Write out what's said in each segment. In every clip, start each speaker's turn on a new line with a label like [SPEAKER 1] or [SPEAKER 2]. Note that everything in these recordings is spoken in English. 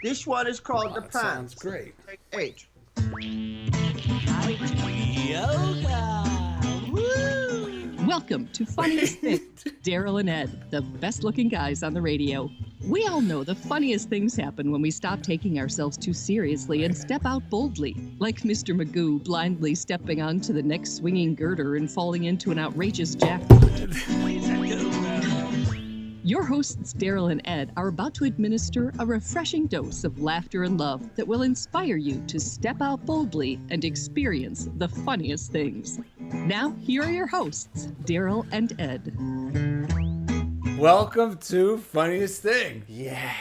[SPEAKER 1] This one is called the
[SPEAKER 2] That
[SPEAKER 1] pants.
[SPEAKER 2] sounds great.
[SPEAKER 1] H.
[SPEAKER 3] Welcome to Funniest Things, Daryl and Ed, the best-looking guys on the radio. We all know the funniest things happen when we stop taking ourselves too seriously and step out boldly, like Mr. Magoo blindly stepping onto the next swinging girder and falling into an outrageous jackpot. Your hosts, Daryl and Ed, are about to administer a refreshing dose of laughter and love that will inspire you to step out boldly and experience the funniest things. Now, here are your hosts, Daryl and Ed.
[SPEAKER 2] Welcome to Funniest Thing.
[SPEAKER 1] Yeah.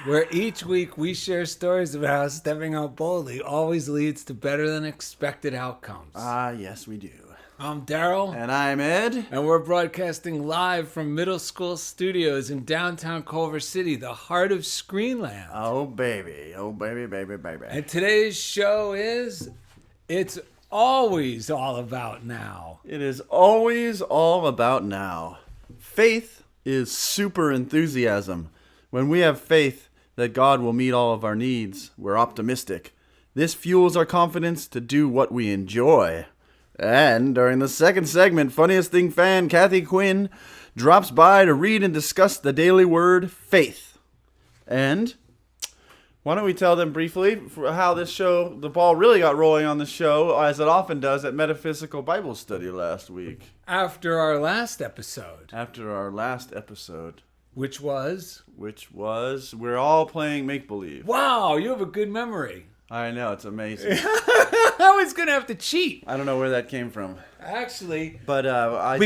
[SPEAKER 2] Where each week we share stories about how stepping out boldly always leads to better than expected outcomes.
[SPEAKER 1] Yes, we do.
[SPEAKER 2] I'm Daryl.
[SPEAKER 1] And I'm Ed.
[SPEAKER 2] And we're broadcasting live from middle school studios in downtown Culver City, the heart of Screenland.
[SPEAKER 1] Oh, baby. Oh, baby, baby, baby.
[SPEAKER 2] And today's show is It's Always All About Now.
[SPEAKER 1] It is always all about now. Faith is super enthusiasm. When we have faith that God will meet all of our needs, we're optimistic. This fuels our confidence to do what we enjoy. And during the second segment, Funniest Thing fan Cathy Quinn drops by to read and discuss the daily word faith. And why don't we tell them briefly how this show, the ball really got rolling on the show, as it often does at Metaphysical Bible Study last week.
[SPEAKER 2] After our last episode. Which was,
[SPEAKER 1] we're all playing make-believe.
[SPEAKER 2] wow, you have a good memory.
[SPEAKER 1] I know, it's amazing.
[SPEAKER 2] I was going to have to cheat.
[SPEAKER 1] I don't know where that came from.
[SPEAKER 2] Actually,
[SPEAKER 1] But I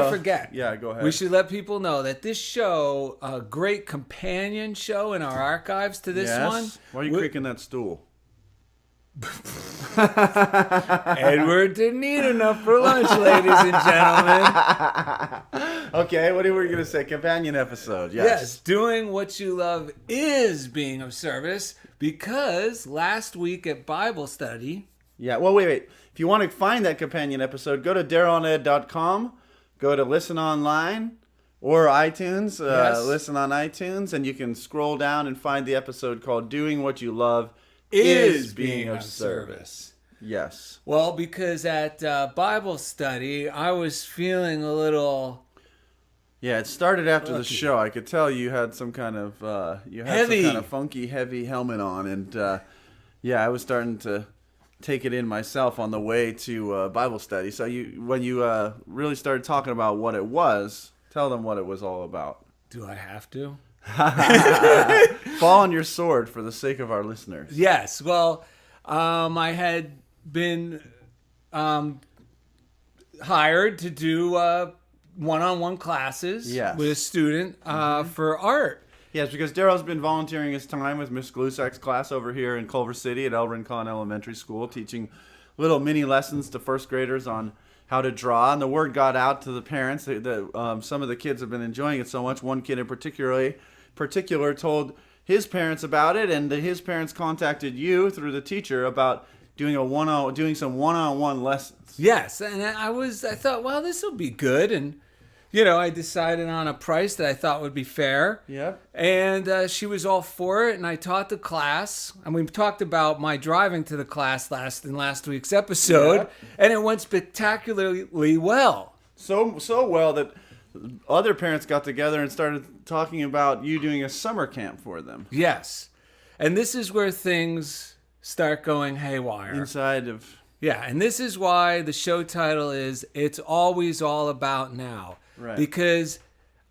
[SPEAKER 2] forget,
[SPEAKER 1] Yeah, go ahead.
[SPEAKER 2] we should let people know that this show, a great companion show in our archives to this one.
[SPEAKER 1] Why are you creaking that stool?
[SPEAKER 2] Edward didn't eat enough for lunch, ladies and gentlemen.
[SPEAKER 1] Okay, what were you going to say? Companion episode,
[SPEAKER 2] Yes, doing what you love is being of service, because last week at Bible study...
[SPEAKER 1] Yeah, well, wait. If you want to find that companion episode, go to darylanded.com, go to Listen Online or iTunes,
[SPEAKER 2] Yes.
[SPEAKER 1] Listen on iTunes, and you can scroll down and find the episode called Doing What You Love is Being of Service. Yes.
[SPEAKER 2] Well, because at Bible study, I was feeling a little...
[SPEAKER 1] Yeah, it started after the
[SPEAKER 2] Lucky.
[SPEAKER 1] show. I could tell you had some kind of
[SPEAKER 2] Heavy.
[SPEAKER 1] some kind of funky, heavy helmet on, and yeah, I was starting to take it in myself on the way to Bible study. So when you really started talking about what it was, tell them what it was all about.
[SPEAKER 2] Do I have to?
[SPEAKER 1] Fall on your sword for the sake of our listeners.
[SPEAKER 2] Yes. Well, I had been hired to do one-on-one classes
[SPEAKER 1] Yes.
[SPEAKER 2] with a student for art.
[SPEAKER 1] Yes, because Daryl's been volunteering his time with Miss Glusak's class over here in Culver City at El Rincon Elementary School, teaching little mini lessons to first graders on how to draw. And the word got out to the parents that some of the kids have been enjoying it so much. One kid in particular told his parents about it, and his parents contacted you through the teacher about doing some one-on-one lessons.
[SPEAKER 2] Yes, and I thought, well, this will be good, and I decided on a price that I thought would be fair.
[SPEAKER 1] Yep.
[SPEAKER 2] And she was all for it, and I taught the class. And we talked about my driving to the class in last week's episode,
[SPEAKER 1] Yep.
[SPEAKER 2] and it went spectacularly well.
[SPEAKER 1] So well that other parents got together and started talking about you doing a summer camp for them.
[SPEAKER 2] Yes, and this is where things start going haywire.
[SPEAKER 1] Inside of...
[SPEAKER 2] Yeah, and this is why the show title is It's Always All About Now.
[SPEAKER 1] Right.
[SPEAKER 2] Because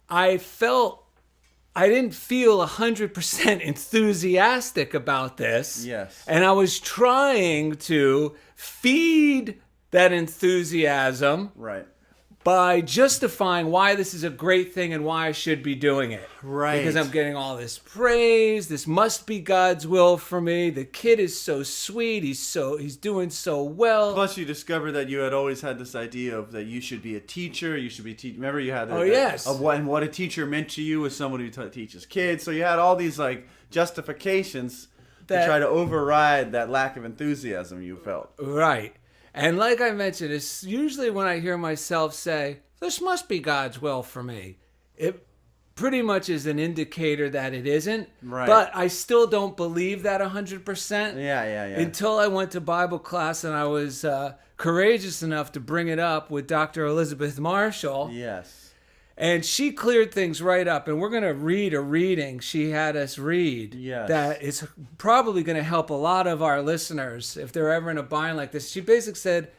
[SPEAKER 2] I didn't feel 100% enthusiastic about this.
[SPEAKER 1] Yes.
[SPEAKER 2] And I was trying to feed that enthusiasm
[SPEAKER 1] Right.
[SPEAKER 2] by justifying why this is a great thing and why I should be doing it.
[SPEAKER 1] Right.
[SPEAKER 2] Because I'm getting all this praise. This must be God's will for me. The kid is so sweet. He's doing so well.
[SPEAKER 1] Plus, you discovered that you had always had this idea of that you should be a teacher. You should be remember you had that,
[SPEAKER 2] yes.
[SPEAKER 1] of what a teacher meant to you as someone who teaches kids. So you had all these justifications to try to override that lack of enthusiasm you felt.
[SPEAKER 2] Right. And like I mentioned, it's usually when I hear myself say, this must be God's will for me, it pretty much is an indicator that it isn't.
[SPEAKER 1] Right.
[SPEAKER 2] But I still don't believe that 100%.
[SPEAKER 1] Yeah.
[SPEAKER 2] Until I went to Bible class and I was courageous enough to bring it up with Dr. Elizabeth Marshall.
[SPEAKER 1] Yes.
[SPEAKER 2] And she cleared things right up. And we're going to read a reading she had us read.
[SPEAKER 1] Yes.
[SPEAKER 2] That is probably going to help a lot of our listeners if they're ever in a bind like this. She basically said,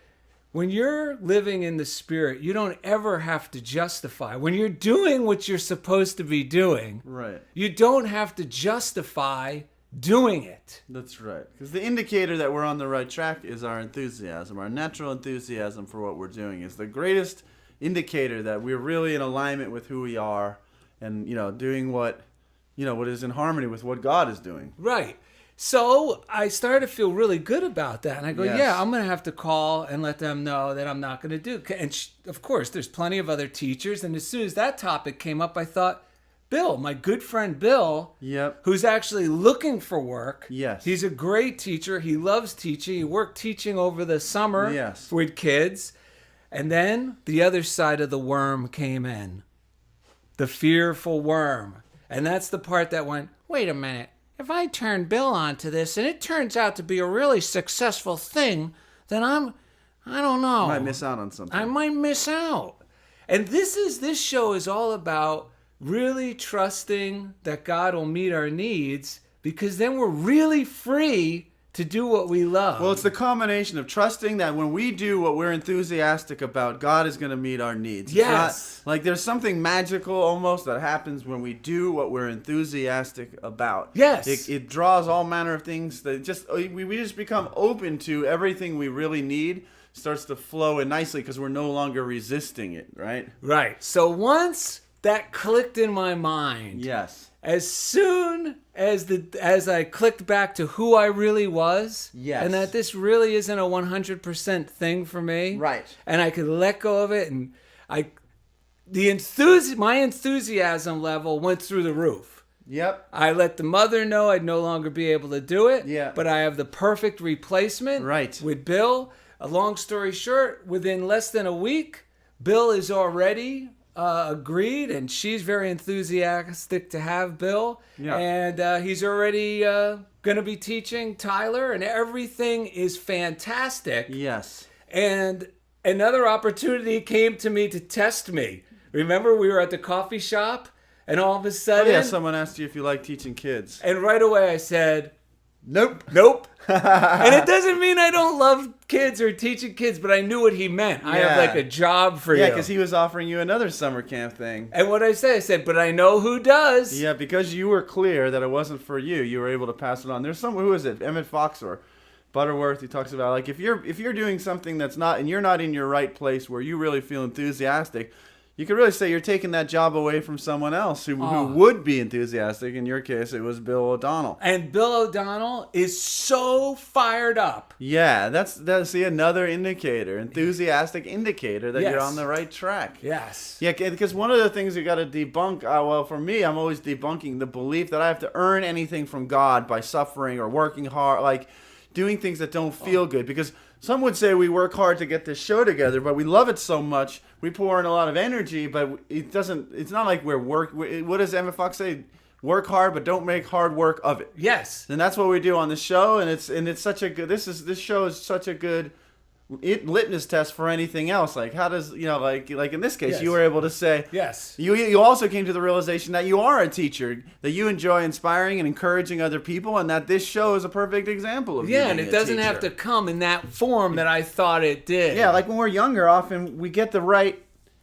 [SPEAKER 2] when you're living in the Spirit, you don't ever have to justify. When you're doing what you're supposed to be doing,
[SPEAKER 1] Right.
[SPEAKER 2] you don't have to justify doing it.
[SPEAKER 1] That's right. Because the indicator that we're on the right track is our enthusiasm. Our natural enthusiasm for what we're doing is the greatest indicator that we're really in alignment with who we are and, doing what is in harmony with what God is doing.
[SPEAKER 2] Right. So I started to feel really good about that. And I go,
[SPEAKER 1] Yes.
[SPEAKER 2] yeah, I'm going to have to call and let them know that I'm not going to do. And of course, there's plenty of other teachers. And as soon as that topic came up, I thought, Bill, my good friend Bill,
[SPEAKER 1] Yep.
[SPEAKER 2] who's actually looking for work.
[SPEAKER 1] Yes.
[SPEAKER 2] He's a great teacher. He loves teaching. He worked teaching over the summer
[SPEAKER 1] Yes.
[SPEAKER 2] with kids. And then the other side of the worm came in. The fearful worm. And that's the part that went, wait a minute. If I turn Bill onto this and it turns out to be a really successful thing, then I don't know.
[SPEAKER 1] Might miss out on something.
[SPEAKER 2] I might miss out. And this show is all about really trusting that God will meet our needs, because then we're really free to do what we love.
[SPEAKER 1] Well, it's the combination of trusting that when we do what we're enthusiastic about, God is going to meet our needs. It's
[SPEAKER 2] Yes.
[SPEAKER 1] not, like there's something magical almost that happens when we do what we're enthusiastic about.
[SPEAKER 2] Yes.
[SPEAKER 1] It draws all manner of things that we just become open to everything we really need. Starts to flow in nicely because we're no longer resisting it, right?
[SPEAKER 2] Right. So once that clicked in my mind,
[SPEAKER 1] Yes.
[SPEAKER 2] as soon as I clicked back to who I really was,
[SPEAKER 1] Yes.
[SPEAKER 2] and that this really isn't a 100% thing for me,
[SPEAKER 1] Right.
[SPEAKER 2] and I could let go of it, and my enthusiasm level went through the roof.
[SPEAKER 1] Yep.
[SPEAKER 2] I let the mother know I'd no longer be able to do it,
[SPEAKER 1] Yeah.
[SPEAKER 2] but I have the perfect replacement
[SPEAKER 1] Right.
[SPEAKER 2] with Bill. A long story short, within less than a week, Bill is already agreed, and she's very enthusiastic to have Bill.
[SPEAKER 1] Yeah.
[SPEAKER 2] And he's already going to be teaching Tyler, and everything is fantastic.
[SPEAKER 1] Yes.
[SPEAKER 2] And another opportunity came to me to test me. Remember, we were at the coffee shop, and all of a
[SPEAKER 1] Oh,
[SPEAKER 2] sudden,
[SPEAKER 1] yeah, someone asked you if you like teaching kids.
[SPEAKER 2] and right away I said,
[SPEAKER 1] Nope.
[SPEAKER 2] nope. And it doesn't mean I don't love kids or teaching kids, but I knew what he meant. I have
[SPEAKER 1] Yeah.
[SPEAKER 2] like a job for you.
[SPEAKER 1] Yeah, because he was offering you another summer camp thing.
[SPEAKER 2] And what I said, but I know who does.
[SPEAKER 1] Yeah, because you were clear that it wasn't for you, you were able to pass it on. There's someone, who is it? Emmett Fox or Butterworth, he talks about, like, if you're doing something that's not, and you're not in your right place where you really feel enthusiastic, you could really say you're taking that job away from someone else who would be enthusiastic. In your case, it was Bill O'Donnell.
[SPEAKER 2] And Bill O'Donnell is so fired up.
[SPEAKER 1] Yeah, that's see, another indicator, enthusiastic indicator that
[SPEAKER 2] Yes.
[SPEAKER 1] you're on the right track.
[SPEAKER 2] Yes.
[SPEAKER 1] Yeah, because one of the things you got to debunk, well, for me, I'm always debunking the belief that I have to earn anything from God by suffering or working hard, like doing things that don't feel good. Because some would say we work hard to get this show together, but we love it so much, we pour in a lot of energy, but it's not like what does Emmett Fox say? Work hard, but don't make hard work of it.
[SPEAKER 2] Yes.
[SPEAKER 1] And that's what we do on the show, and it's such a good, this show is such a good litmus test for anything else. Like, how does, like in this case,
[SPEAKER 2] Yes.
[SPEAKER 1] you were able to say,
[SPEAKER 2] Yes.
[SPEAKER 1] you also came to the realization that you are a teacher, that you enjoy inspiring and encouraging other people, and that this show is a perfect example of you
[SPEAKER 2] Yeah, and
[SPEAKER 1] being
[SPEAKER 2] it
[SPEAKER 1] a
[SPEAKER 2] doesn't have
[SPEAKER 1] teacher.
[SPEAKER 2] to come in that form that I thought it did.
[SPEAKER 1] Yeah, like when we're younger, often we get the right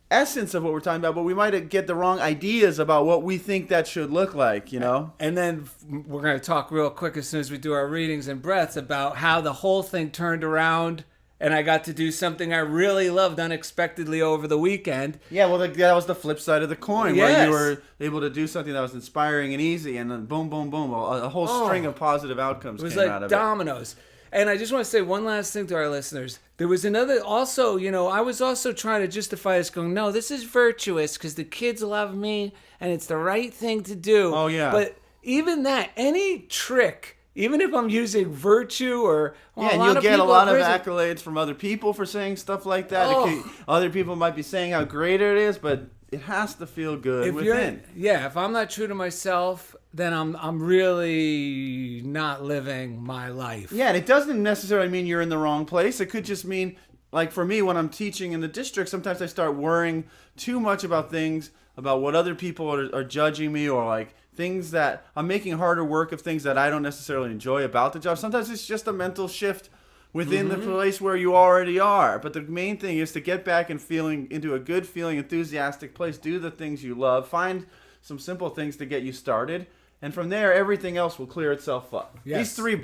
[SPEAKER 1] essence of what we're talking about, but we might get the wrong ideas about what we think that should look like,
[SPEAKER 2] And then we're going to talk real quick as soon as we do our readings and breaths about how the whole thing turned around, and I got to do something I really loved unexpectedly over the weekend.
[SPEAKER 1] Yeah, well, that was the flip side of the coin, where
[SPEAKER 2] Yes.
[SPEAKER 1] you were able to do something that was inspiring and easy, and then boom, boom, boom, a whole string of positive outcomes
[SPEAKER 2] It was
[SPEAKER 1] came out
[SPEAKER 2] like
[SPEAKER 1] of
[SPEAKER 2] dominoes. And I just want to say one last thing to our listeners. There was another, also, I was also trying to justify this, going, no, this is virtuous because the kids love me and it's the right thing to do.
[SPEAKER 1] Oh, yeah.
[SPEAKER 2] But even that, any trick, even if I'm using virtue or...
[SPEAKER 1] Yeah, and you'll get a lot of accolades from other people for saying stuff like that.
[SPEAKER 2] Oh.
[SPEAKER 1] Other people might be saying how great it is, but it has to feel good
[SPEAKER 2] If
[SPEAKER 1] within.
[SPEAKER 2] if I'm not true to myself, then I'm really not living my life.
[SPEAKER 1] Yeah, and it doesn't necessarily mean you're in the wrong place. It could just mean, like for me, when I'm teaching in the district, sometimes I start worrying too much about things, about what other people are judging me, or like things that I'm making harder work of things that I don't necessarily enjoy about the job. Sometimes it's just a mental shift within the place where you already are. But the main thing is to get back and feeling into a good feeling, enthusiastic place. Do the things you love. Find some simple things to get you started. And from there, everything else will clear itself up.
[SPEAKER 2] Yes.
[SPEAKER 1] These three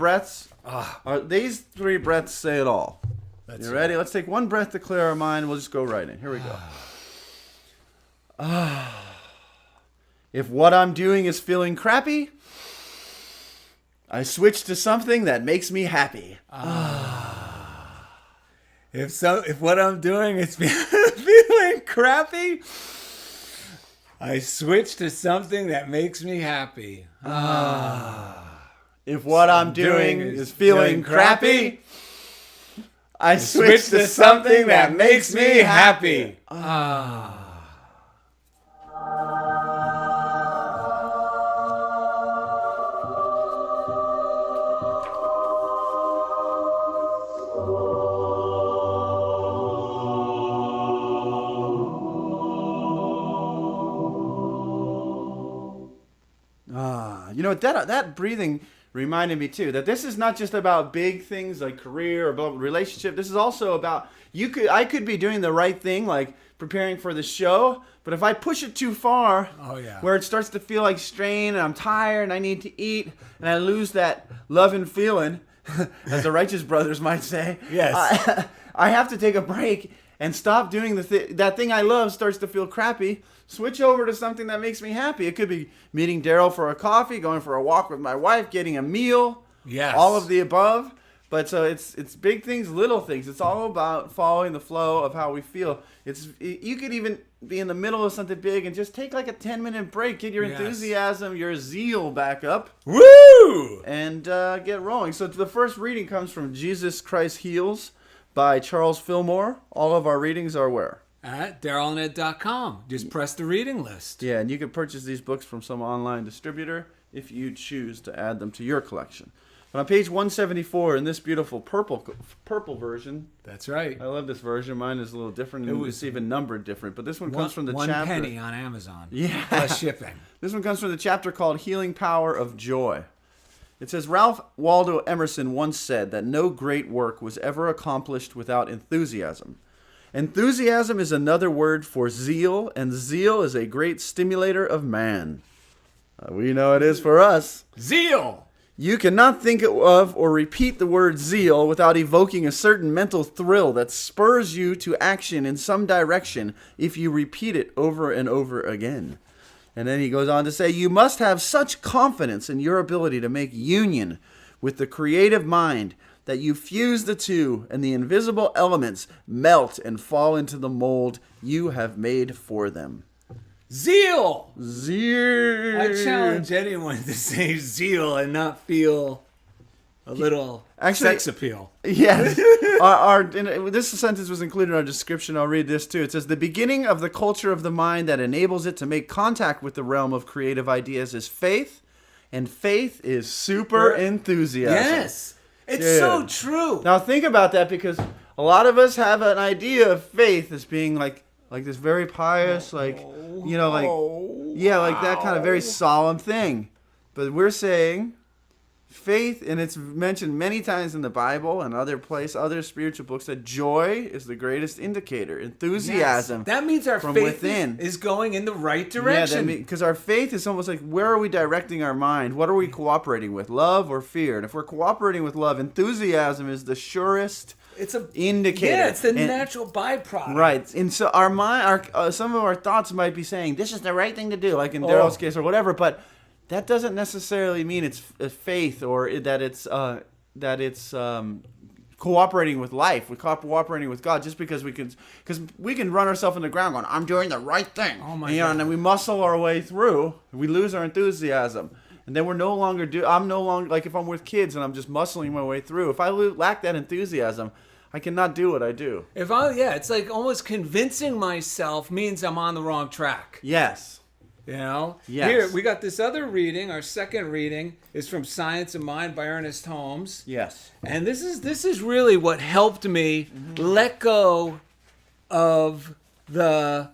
[SPEAKER 1] breaths say it all. You ready? Let's take one breath to clear our mind. We'll just go right in. Here we go. If what I'm doing is feeling crappy, I switch to something that makes me happy.
[SPEAKER 2] If what I'm doing is feeling crappy, I switch to something that makes me happy.
[SPEAKER 1] If what I'm doing is feeling crappy, I switch to something that makes me happy. You know, that breathing reminded me too that this is not just about big things like career or about relationship. This is also about I could be doing the right thing, like preparing for the show, but if I push it too far, where it starts to feel like strain and I'm tired and I need to eat and I lose that love and feeling, as the righteous brothers might say,
[SPEAKER 2] Yes.
[SPEAKER 1] I have to take a break and stop doing that thing I love starts to feel crappy. Switch over to something that makes me happy. It could be meeting Daryl for a coffee, going for a walk with my wife, getting a meal.
[SPEAKER 2] Yes.
[SPEAKER 1] All of the above. But so it's big things, little things. It's all about following the flow of how we feel. You could even be in the middle of something big and just take like a 10-minute break. Get your enthusiasm, your zeal back up.
[SPEAKER 2] Woo!
[SPEAKER 1] And get rolling. So the first reading comes from Jesus Christ Heals by Charles Fillmore. All of our readings are where?
[SPEAKER 2] At DarylAndEd.com. Just press the reading list.
[SPEAKER 1] Yeah, and you can purchase these books from some online distributor if you choose to add them to your collection. But on page 174, in this beautiful purple version.
[SPEAKER 2] That's right.
[SPEAKER 1] I love this version. Mine is a little different. It's even numbered different. But this one comes from the
[SPEAKER 2] one
[SPEAKER 1] chapter.
[SPEAKER 2] penny on Amazon.
[SPEAKER 1] Yeah.
[SPEAKER 2] Plus shipping.
[SPEAKER 1] This one comes from the chapter called Healing Power of Joy. It says, Ralph Waldo Emerson once said that no great work was ever accomplished without enthusiasm. Enthusiasm is another word for zeal, and zeal is a great stimulator of man. We know it is for us.
[SPEAKER 2] Zeal!
[SPEAKER 1] You cannot think of or repeat the word zeal without evoking a certain mental thrill that spurs you to action in some direction if you repeat it over and over again. And then he goes on to say, you must have such confidence in your ability to make union with the creative mind that you fuse the two and the invisible elements melt and fall into the mold you have made for them.
[SPEAKER 2] Zeal!
[SPEAKER 1] Zeal!
[SPEAKER 2] I challenge anyone to say zeal and not feel a little sex appeal.
[SPEAKER 1] Yes. This sentence was included in our description. I'll read this too. It says, the beginning of the culture of the mind that enables it to make contact with the realm of creative ideas is faith, and faith is super enthusiasm.
[SPEAKER 2] Yes. It's so true.
[SPEAKER 1] Now think about that, because a lot of us have an idea of faith as being like this very pious, like that kind of very solemn thing. But we're saying faith, and it's mentioned many times in the Bible and other spiritual books, that joy is the greatest indicator. Enthusiasm.
[SPEAKER 2] Yes. That means our
[SPEAKER 1] from
[SPEAKER 2] faith
[SPEAKER 1] within
[SPEAKER 2] is going in the right direction.
[SPEAKER 1] Yeah, because our faith is almost like, where are we directing our mind? What are we cooperating with, love or fear? And if we're cooperating with love, enthusiasm is the surest indicator.
[SPEAKER 2] Yeah, it's the natural byproduct.
[SPEAKER 1] Right. And so our mind, some of our thoughts might be saying, this is the right thing to do, like in Daryl's case or whatever, but that doesn't necessarily mean it's faith, or that it's cooperating with life. We're cooperating with God just because we can run ourselves in the ground going, I'm doing the right thing.
[SPEAKER 2] Oh my God.
[SPEAKER 1] And then we muscle our way through. We lose our enthusiasm. And then I'm no longer like if I'm with kids and I'm just muscling my way through. If I lack that enthusiasm, I cannot do what I do.
[SPEAKER 2] It's like almost convincing myself means I'm on the wrong track.
[SPEAKER 1] Yes.
[SPEAKER 2] You know?
[SPEAKER 1] Yes.
[SPEAKER 2] Here, we got this other reading. Our second reading is from Science of Mind by Ernest Holmes.
[SPEAKER 1] Yes.
[SPEAKER 2] And this is really what helped me let go of the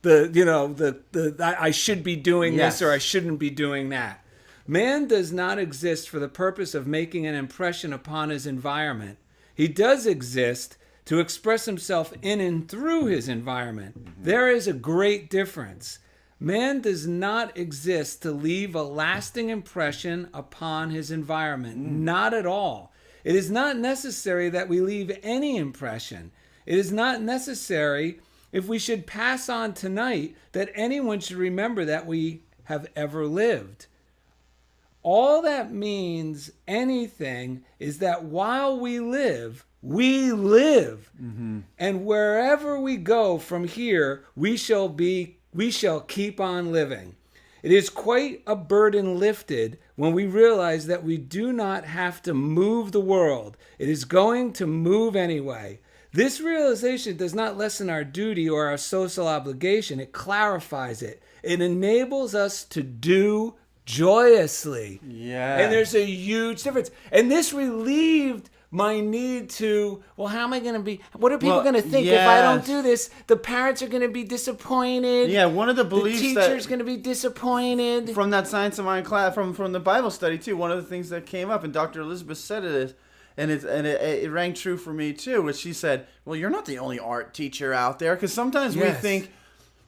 [SPEAKER 2] I should be doing this or I shouldn't be doing that. Man does not exist for the purpose of making an impression upon his environment. He does exist to express himself in and through his environment. There is a great difference. Man does not exist to leave a lasting impression upon his environment. Not at all. It is not necessary that we leave any impression. It is not necessary, if we should pass on tonight, that anyone should remember that we have ever lived. All that means anything is that while we live, we live. And wherever we go from here, we shall keep on living. It is quite a burden lifted when we realize that we do not have to move the world. It is going to move anyway. This realization does not lessen our duty or our social obligation. It clarifies it. It enables us to do joyously.
[SPEAKER 1] Yeah.
[SPEAKER 2] And there's a huge difference. And this relieved my need to, how am I going to be, what are people going to think if I don't do this? The parents are going to be disappointed.
[SPEAKER 1] Yeah, one of the beliefs
[SPEAKER 2] the teacher's going to be disappointed.
[SPEAKER 1] From that Science of Mind class, from the Bible study too, one of the things that came up, and Dr. Elizabeth said it is, and it rang true for me too, which she said, well, you're not the only art teacher out there, because sometimes we think,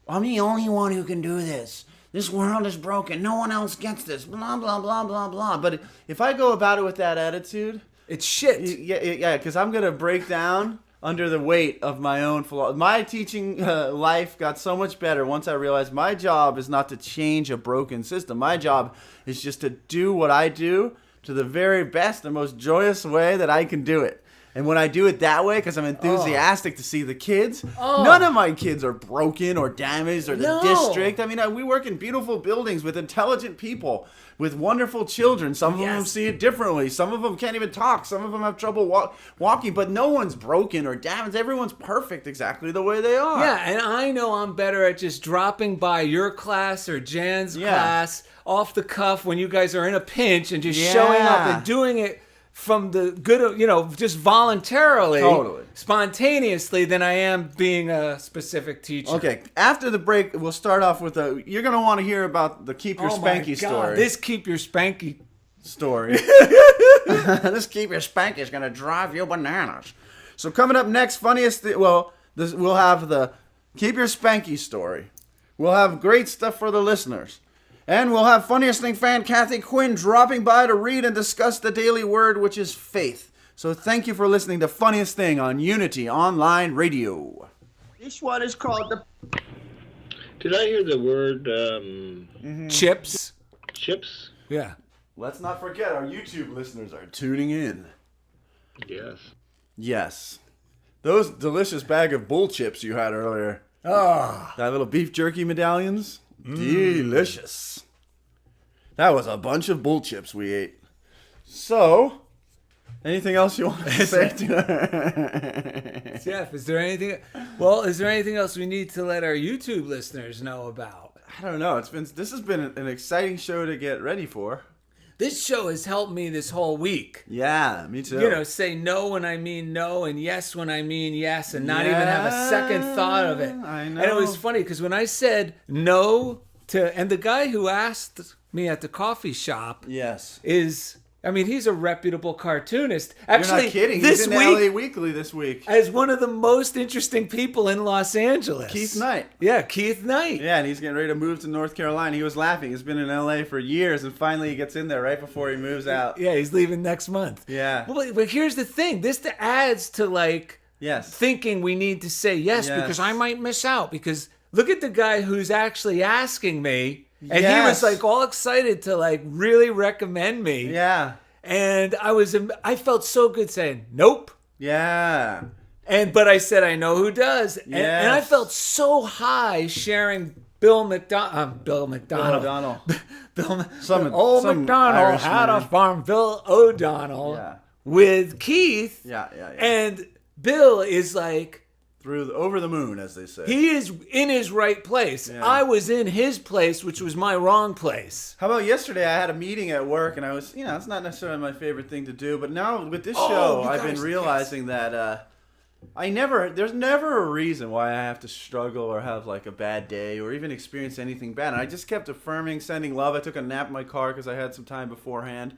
[SPEAKER 1] I'm the only one who can do this. This world is broken. No one else gets this. Blah, blah, blah, blah, blah. But if I go about it with that attitude,
[SPEAKER 2] it's shit.
[SPEAKER 1] Yeah, because I'm going to break down under the weight of my own philosophy. My teaching life got so much better once I realized my job is not to change a broken system. My job is just to do what I do to the very best and most joyous way that I can do it. And when I do it that way, because I'm enthusiastic to see the kids, none of my kids are broken or damaged or the district. I mean, we work in beautiful buildings with intelligent people, with wonderful children. Some of them see it differently. Some of them can't even talk. Some of them have trouble walking. But no one's broken or damaged. Everyone's perfect exactly the way they are.
[SPEAKER 2] Yeah, and I know I'm better at just dropping by your class or Jan's class off the cuff when you guys are in a pinch and just showing up and doing it from the good, just voluntarily, spontaneously, than I am being a specific teacher.
[SPEAKER 1] Okay, after the break, we'll start off with you're going to want to hear about the Keep Your Spanky story.
[SPEAKER 2] This Keep Your Spanky
[SPEAKER 1] story. This Keep Your Spanky is going to drive you bananas. So coming up next, we'll have the Keep Your Spanky story. We'll have great stuff for the listeners. And we'll have Funniest Thing fan Cathy Quinn dropping by to read and discuss the daily word, which is faith. So thank you for listening to Funniest Thing on Unity Online Radio.
[SPEAKER 4] This one is called the...
[SPEAKER 5] Did I hear the word
[SPEAKER 2] chips?
[SPEAKER 5] Chips?
[SPEAKER 2] Yeah.
[SPEAKER 1] Let's not forget our YouTube listeners are tuning in.
[SPEAKER 5] Yes.
[SPEAKER 1] Yes. Those delicious bag of bull chips you had earlier.
[SPEAKER 2] Oh.
[SPEAKER 1] That little beef jerky medallions. Delicious. That was a bunch of bull chips we ate. So, anything else you want to say to her?
[SPEAKER 2] Jeff, is there anything else we need to let our YouTube listeners know about?
[SPEAKER 1] I don't know. This has been an exciting show to get ready for.
[SPEAKER 2] This show has helped me this whole week.
[SPEAKER 1] Yeah, me too.
[SPEAKER 2] Say no when I mean no and yes when I mean yes and not even have a second thought of it.
[SPEAKER 1] I know.
[SPEAKER 2] And it was funny because when I said no and the guy who asked me at the coffee shop he's a reputable cartoonist. Actually,
[SPEAKER 1] you're not kidding.
[SPEAKER 2] This
[SPEAKER 1] He's in
[SPEAKER 2] week,
[SPEAKER 1] LA Weekly this week.
[SPEAKER 2] as one of the most interesting people in Los Angeles.
[SPEAKER 1] Keith Knight.
[SPEAKER 2] Yeah, Keith Knight.
[SPEAKER 1] Yeah, and he's getting ready to move to North Carolina. He was laughing. He's been in LA for years, and finally he gets in there right before he moves out.
[SPEAKER 2] Yeah, he's leaving next month.
[SPEAKER 1] Yeah.
[SPEAKER 2] Well, but here's the thing. This adds to
[SPEAKER 1] yes,
[SPEAKER 2] thinking we need to say yes because I might miss out. Because look at the guy who's actually asking me, and he was all excited to really recommend me.
[SPEAKER 1] Yeah.
[SPEAKER 2] And I felt so good saying nope.
[SPEAKER 1] Yeah.
[SPEAKER 2] But I said I know who does. And I felt so high sharing Bill McDonald.
[SPEAKER 1] Bill McDonald
[SPEAKER 2] McDonald had a farm. Bill O'Donnell with Keith.
[SPEAKER 1] Yeah.
[SPEAKER 2] And Bill is like,
[SPEAKER 1] over the moon, as they say.
[SPEAKER 2] he is in his right place.
[SPEAKER 1] Yeah.
[SPEAKER 2] I was in his place, which was my wrong place.
[SPEAKER 1] How about yesterday? I had a meeting at work, and I was, it's not necessarily my favorite thing to do, but now with this
[SPEAKER 2] Oh,
[SPEAKER 1] show,
[SPEAKER 2] you
[SPEAKER 1] I've been
[SPEAKER 2] guys-
[SPEAKER 1] realizing that there's never a reason why I have to struggle or have like a bad day or even experience anything bad. And I just kept affirming, sending love. I took a nap in my car because I had some time beforehand.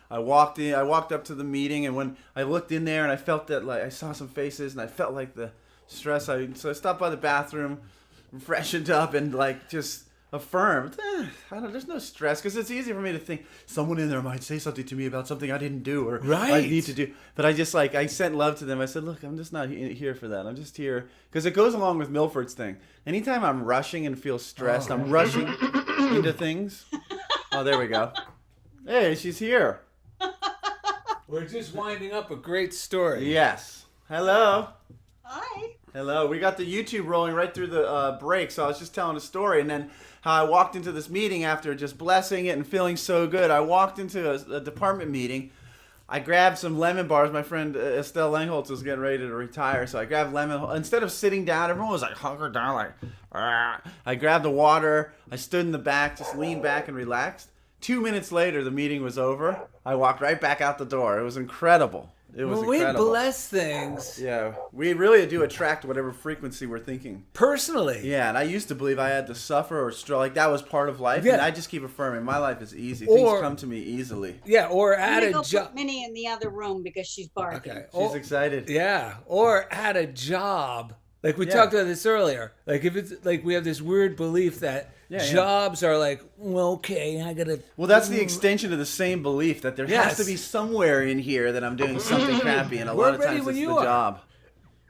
[SPEAKER 1] I walked up to the meeting, and when I looked in there and I felt that, like, I saw some faces and I felt like the stress. So I stopped by the bathroom, freshened up, and like just affirmed. There's no stress, because it's easy for me to think someone in there might say something to me about something I didn't do or I
[SPEAKER 2] Right.
[SPEAKER 1] need to do. But I sent love to them. I said, look, I'm just not here for that. I'm just here because it goes along with Milford's thing. Anytime I'm rushing and feel stressed, I'm rushing into things. Oh, there we go. Hey, she's here.
[SPEAKER 2] We're just winding up a great story.
[SPEAKER 1] Yes. Hello.
[SPEAKER 6] Hi.
[SPEAKER 1] Hello. We got the YouTube rolling right through the break, so I was just telling a story, and then how I walked into this meeting after just blessing it and feeling so good. I walked into a department meeting. I grabbed some lemon bars. My friend Estelle Langholtz was getting ready to retire, so I grabbed lemon. Instead of sitting down, everyone was like hunkered down, like, "Argh." I grabbed the water. I stood in the back, just leaned back and relaxed. 2 minutes later, the meeting was over. I walked right back out the door. It was incredible. It was
[SPEAKER 2] When
[SPEAKER 1] incredible.
[SPEAKER 2] we bless things
[SPEAKER 1] Yeah, we really do attract whatever frequency we're thinking.
[SPEAKER 2] personally.
[SPEAKER 1] Yeah, and I used to believe I had to suffer or struggle. Like, that was part of life.
[SPEAKER 2] Yeah.
[SPEAKER 1] And I just keep affirming my life is easy.
[SPEAKER 2] Or-
[SPEAKER 1] Things come to me easily.
[SPEAKER 2] Yeah, or
[SPEAKER 6] I'm
[SPEAKER 2] at
[SPEAKER 6] gonna
[SPEAKER 2] a
[SPEAKER 6] go
[SPEAKER 2] job.
[SPEAKER 6] put Minnie in the other room because she's barking.
[SPEAKER 2] Okay.
[SPEAKER 1] She's excited.
[SPEAKER 2] Yeah, or at a job. Like we
[SPEAKER 1] Yeah.
[SPEAKER 2] talked about this earlier. Like if it's like we have this weird belief that
[SPEAKER 1] Yeah, yeah.
[SPEAKER 2] jobs are like, well, okay, I gotta.
[SPEAKER 1] Well, that's the extension of the same belief that there has
[SPEAKER 2] Yes.
[SPEAKER 1] to be somewhere in here that I'm doing something crappy, and a
[SPEAKER 2] We're
[SPEAKER 1] lot of
[SPEAKER 2] ready
[SPEAKER 1] times
[SPEAKER 2] when
[SPEAKER 1] it's
[SPEAKER 2] you
[SPEAKER 1] the
[SPEAKER 2] are.
[SPEAKER 1] job.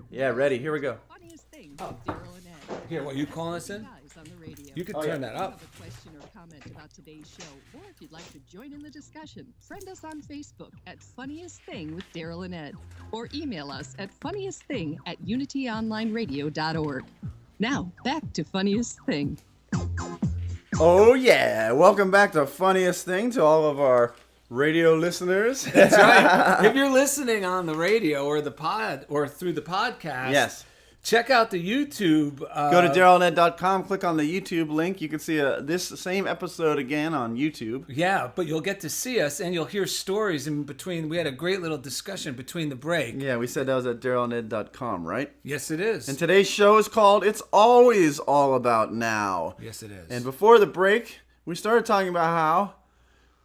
[SPEAKER 1] Yeah, ready. Here we go.
[SPEAKER 3] Funniest thing with Daryl and Ed.
[SPEAKER 2] Here, what, you calling us in?
[SPEAKER 3] Guys on the radio.
[SPEAKER 2] You could
[SPEAKER 1] Oh,
[SPEAKER 2] turn
[SPEAKER 1] yeah.
[SPEAKER 2] that
[SPEAKER 3] If you
[SPEAKER 2] up.
[SPEAKER 3] have a question or comment about today's show, or if you'd like to join in the discussion, friend us on Facebook at Funniest Thing with Daryl and Ed, or email us at funniestthing@unityonlineradio.org. Now, back to Funniest Thing.
[SPEAKER 1] Oh, yeah. Welcome back to Funniest Thing to all of our radio listeners.
[SPEAKER 2] That's right. If you're listening on the radio or the pod or through the podcast,
[SPEAKER 1] Yes.
[SPEAKER 2] check out the YouTube.
[SPEAKER 1] Go to DarylNed.com, click on the YouTube link. You can see this same episode again on YouTube.
[SPEAKER 2] Yeah, but you'll get to see us and you'll hear stories in between. We had a great little discussion between the break.
[SPEAKER 1] Yeah, we said that was at DarylNed.com, right?
[SPEAKER 2] Yes, it is.
[SPEAKER 1] And today's show is called It's Always All About Now.
[SPEAKER 2] Yes, it is.
[SPEAKER 1] And before the break, we started talking about how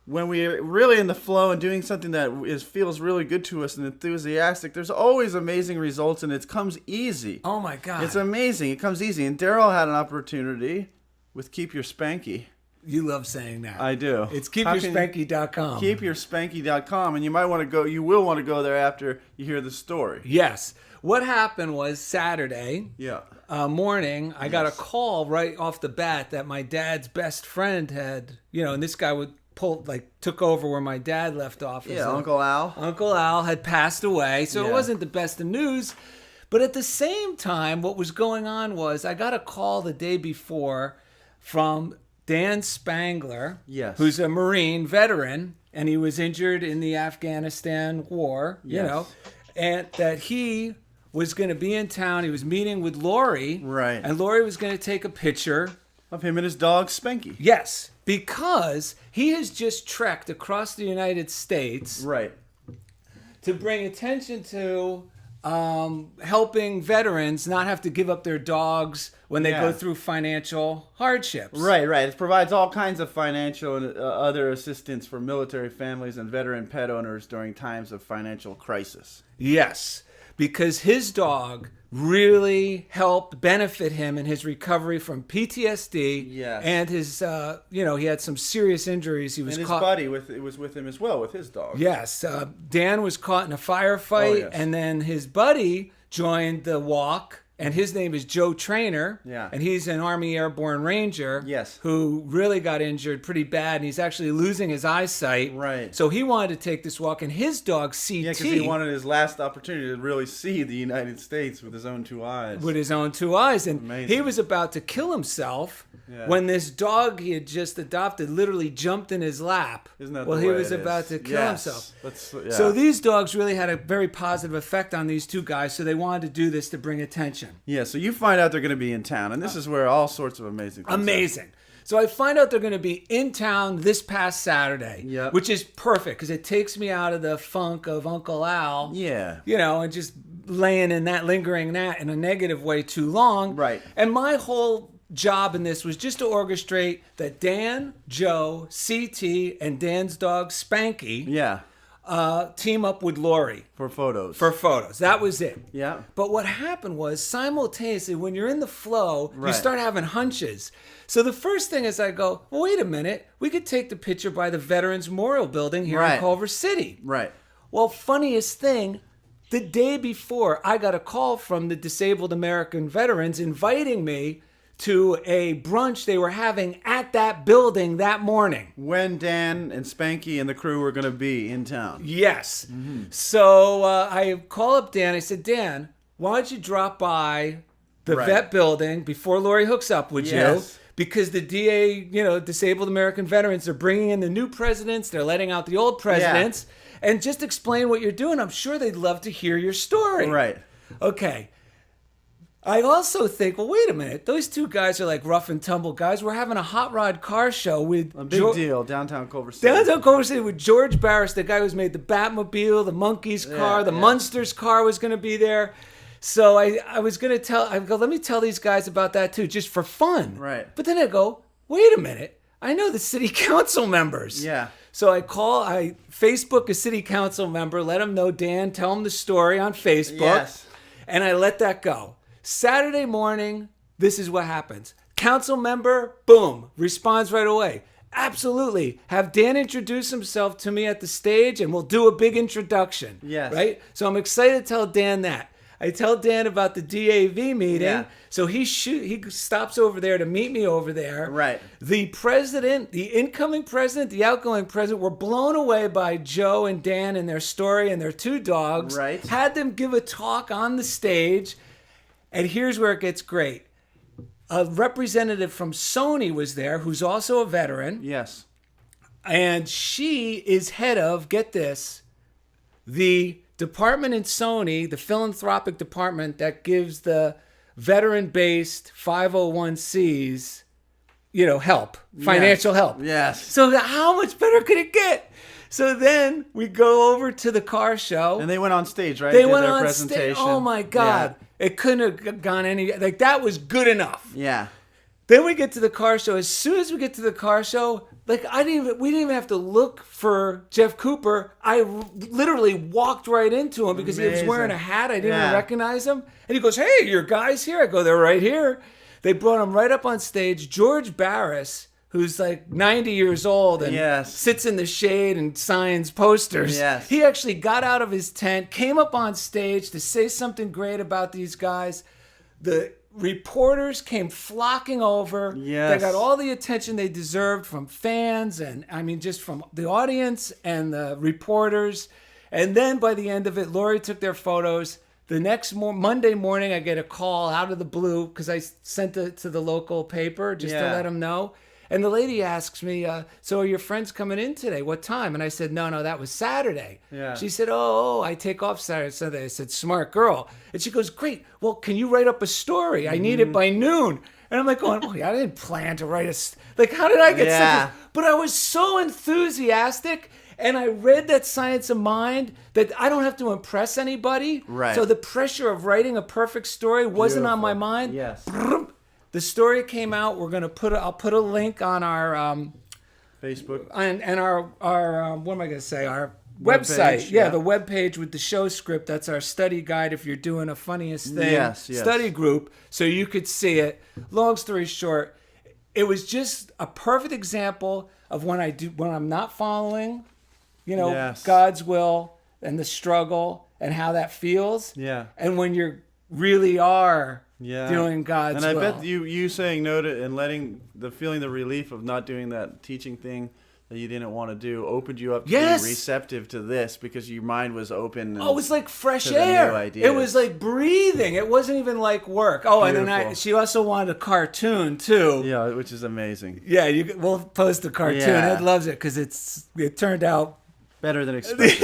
[SPEAKER 1] when we're really in the flow and doing something that feels really good to us and enthusiastic, there's always amazing results, and it comes easy.
[SPEAKER 2] Oh my God.
[SPEAKER 1] It's amazing. It comes easy. And Daryl had an opportunity with Keep Your Spanky.
[SPEAKER 2] You love saying that.
[SPEAKER 1] I do.
[SPEAKER 2] It's
[SPEAKER 1] How can-
[SPEAKER 2] keepyourspanky.com.
[SPEAKER 1] KeepYourSpanky.com, and you might want to go. You will want to go there after you hear the story.
[SPEAKER 2] Yes. What happened was Saturday
[SPEAKER 1] Yeah.
[SPEAKER 2] morning, I got a call right off the bat that my dad's best friend had, and this guy took over where my dad left off.
[SPEAKER 1] Yeah, Uncle Al.
[SPEAKER 2] Uncle Al had passed away, so
[SPEAKER 1] Yeah.
[SPEAKER 2] it wasn't the best of news. But at the same time, what was going on was I got a call the day before from Dan Spangler,
[SPEAKER 1] Yes.
[SPEAKER 2] who's a Marine veteran, and he was injured in the Afghanistan war,
[SPEAKER 1] Yes.
[SPEAKER 2] and that he was going to be in town. He was meeting with Lori,
[SPEAKER 1] Right.
[SPEAKER 2] and Lori was going to take a picture.
[SPEAKER 1] Of him and his dog, Spanky.
[SPEAKER 2] Yes, because he has just trekked across the United States
[SPEAKER 1] Right.
[SPEAKER 2] to bring attention to helping veterans not have to give up their dogs when they
[SPEAKER 1] Yeah.
[SPEAKER 2] go through financial hardships.
[SPEAKER 1] Right. It provides all kinds of financial and other assistance for military families and veteran pet owners during times of financial crisis.
[SPEAKER 2] Yes, because his dog really helped benefit him in his recovery from PTSD.
[SPEAKER 1] Yes.
[SPEAKER 2] And his, he had some serious injuries. He was
[SPEAKER 1] And his
[SPEAKER 2] caught.
[SPEAKER 1] buddy was with him as well, with his dog.
[SPEAKER 2] Yes, Dan was caught in a firefight,
[SPEAKER 1] Oh, yes.
[SPEAKER 2] and then his buddy joined the walk and his name is Joe Trainer.
[SPEAKER 1] Yeah.
[SPEAKER 2] And he's an Army Airborne Ranger.
[SPEAKER 1] Yes.
[SPEAKER 2] Who really got injured pretty bad, and he's actually losing his eyesight.
[SPEAKER 1] Right.
[SPEAKER 2] So he wanted to take this walk, and his dog CT.
[SPEAKER 1] Yeah, because he wanted his last opportunity to really see the United States with his own two eyes.
[SPEAKER 2] With his own two eyes, and
[SPEAKER 1] Amazing.
[SPEAKER 2] he was about to kill himself
[SPEAKER 1] Yeah.
[SPEAKER 2] when this dog he had just adopted literally jumped in his lap.
[SPEAKER 1] Isn't that
[SPEAKER 2] well,
[SPEAKER 1] the
[SPEAKER 2] he
[SPEAKER 1] way
[SPEAKER 2] was
[SPEAKER 1] it
[SPEAKER 2] about
[SPEAKER 1] is?
[SPEAKER 2] to kill
[SPEAKER 1] Yes.
[SPEAKER 2] himself.
[SPEAKER 1] Yeah.
[SPEAKER 2] So these dogs really had a very positive effect on these two guys. So they wanted to do this to bring attention.
[SPEAKER 1] Yeah, so you find out they're going to be in town, and this is where all sorts of amazing things
[SPEAKER 2] Amazing. So I find out they're going to be in town this past Saturday,
[SPEAKER 1] Yep.
[SPEAKER 2] which is perfect because it takes me out of the funk of Uncle Al.
[SPEAKER 1] Yeah.
[SPEAKER 2] You know, and just lingering that in a negative way too long.
[SPEAKER 1] Right.
[SPEAKER 2] And my whole job in this was just to orchestrate that Dan, Joe, CT, and Dan's dog Spanky
[SPEAKER 1] Yeah,
[SPEAKER 2] team up with Lori
[SPEAKER 1] for photos.
[SPEAKER 2] for photos. That was it.
[SPEAKER 1] Yeah.
[SPEAKER 2] But what happened was simultaneously, when you're in the flow, you
[SPEAKER 1] Right.
[SPEAKER 2] start having hunches. So the first thing is I go, well, wait a minute. We could take the picture by the Veterans Memorial Building here in
[SPEAKER 1] Right.
[SPEAKER 2] Culver City.
[SPEAKER 1] Right.
[SPEAKER 2] Well, funniest thing, the day before, I got a call from the Disabled American Veterans inviting me to a brunch they were having at that building that morning.
[SPEAKER 1] When Dan and Spanky and the crew were going to be in town.
[SPEAKER 2] Yes. So I call up Dan. I said, Dan, why don't you drop by the
[SPEAKER 1] Right.
[SPEAKER 2] vet building before Lori hooks up with you?
[SPEAKER 1] Yes.
[SPEAKER 2] Because the DA, Disabled American Veterans, they're bringing in the new presidents. They're letting out the old presidents. And just explain what you're doing. I'm sure they'd love to hear your story.
[SPEAKER 1] Right.
[SPEAKER 2] Okay. I also think, well, wait a minute. Those two guys are like rough and tumble guys. We're having a hot rod car show with
[SPEAKER 1] A big deal, downtown Culver City.
[SPEAKER 2] Downtown Culver City with George Barris, the guy who's made the Batmobile, the Monkeys car, the
[SPEAKER 1] yeah.
[SPEAKER 2] Munsters car was going to be there. So I was going to let me tell these guys about that too, just for fun.
[SPEAKER 1] Right.
[SPEAKER 2] But then I go, wait a minute. I know the city council members.
[SPEAKER 1] Yeah.
[SPEAKER 2] So I Facebook a city council member, let him know, Dan, tell him the story on Facebook.
[SPEAKER 1] Yes.
[SPEAKER 2] And I let that go. Saturday morning, this is what happens. Council member, boom, responds right away. Absolutely. Have Dan introduce himself to me at the stage and we'll do a big introduction.
[SPEAKER 1] Yes.
[SPEAKER 2] Right? So I'm excited to tell Dan that. I tell Dan about the DAV meeting.
[SPEAKER 1] Yeah.
[SPEAKER 2] So he stops over there to meet me over there.
[SPEAKER 1] Right.
[SPEAKER 2] The president, the incoming president, the outgoing president were blown away by Joe and Dan and their story and their two dogs.
[SPEAKER 1] Right.
[SPEAKER 2] Had them give a talk on the stage. And here's where it gets great. A representative from Sony was there who's also a veteran.
[SPEAKER 1] Yes.
[SPEAKER 2] And she is head of, get this, the department in Sony, the philanthropic department that gives the veteran-based 501cs, help, financial help.
[SPEAKER 1] Yes.
[SPEAKER 2] So how much better could it get? So then we go over to the car show.
[SPEAKER 1] And they went on stage, right?
[SPEAKER 2] They
[SPEAKER 1] Did
[SPEAKER 2] went
[SPEAKER 1] their
[SPEAKER 2] on
[SPEAKER 1] presentation.
[SPEAKER 2] stage. Oh my God. It couldn't have gone any, that was good enough.
[SPEAKER 1] Yeah.
[SPEAKER 2] Then we get to the car show. As soon as we get to the car show, we didn't even have to look for Jeff Cooper. I literally walked right into him because he was
[SPEAKER 1] Amazing.
[SPEAKER 2] wearing a hat. I didn't even
[SPEAKER 1] Yeah.
[SPEAKER 2] recognize him. And he goes, "Hey, your guys here?" I go, "They're right here." They brought him right up on stage. George Barris, who's like 90 years old and
[SPEAKER 1] Yes.
[SPEAKER 2] sits in the shade and signs posters.
[SPEAKER 1] Yes.
[SPEAKER 2] He actually got out of his tent, came up on stage to say something great about these guys. The reporters came flocking over.
[SPEAKER 1] Yes.
[SPEAKER 2] They got all the attention they deserved from fans and just from the audience and the reporters. And then by the end of it, Lori took their photos. The next Monday morning, I get a call out of the blue because I sent it to the local paper just to
[SPEAKER 1] Yeah.
[SPEAKER 2] let them know. And the lady asks me, so are your friends coming in today? What time? And I said, no, that was Saturday.
[SPEAKER 1] Yeah.
[SPEAKER 2] She said, oh, I take off Saturday, Sunday. I said, smart girl. And she goes, great. Well, can you write up a story? I need it by noon. And I'm like going, oh, I didn't plan to write how did I get
[SPEAKER 1] Yeah.
[SPEAKER 2] such a... But I was so enthusiastic and I read that Science of Mind that I don't have to impress anybody.
[SPEAKER 1] Right.
[SPEAKER 2] So the pressure of writing a perfect story wasn't on my
[SPEAKER 1] Beautiful.
[SPEAKER 2] mind.
[SPEAKER 1] Yes.
[SPEAKER 2] The story came out. We're gonna I'll put a link on our
[SPEAKER 1] Facebook.
[SPEAKER 2] and our what am I gonna say? Our
[SPEAKER 1] Webpage,
[SPEAKER 2] website.
[SPEAKER 1] yeah.
[SPEAKER 2] The webpage with the show script. That's our study guide if you're doing a funniest thing.
[SPEAKER 1] Yes.
[SPEAKER 2] Study group, so you could see it. Long story short, it was just a perfect example of when I'm not following,
[SPEAKER 1] Yes.
[SPEAKER 2] God's will and the struggle and how that feels.
[SPEAKER 1] Yeah.
[SPEAKER 2] And when you're really are
[SPEAKER 1] Yeah.
[SPEAKER 2] doing God's
[SPEAKER 1] And I
[SPEAKER 2] will.
[SPEAKER 1] bet you saying no to and feeling the relief of not doing that teaching thing that you didn't want to do opened you up to
[SPEAKER 2] Yes.
[SPEAKER 1] be receptive to this because your mind was open. And
[SPEAKER 2] Oh, it was like fresh
[SPEAKER 1] to the new
[SPEAKER 2] air.
[SPEAKER 1] ideas.
[SPEAKER 2] It was like breathing. It wasn't even like work. Oh, and then
[SPEAKER 1] Beautiful.
[SPEAKER 2] she also wanted a cartoon too.
[SPEAKER 1] Yeah, which is amazing.
[SPEAKER 2] Yeah, we'll post the cartoon.
[SPEAKER 1] Yeah.
[SPEAKER 2] Ed loves it because it turned out.
[SPEAKER 1] Better than expected.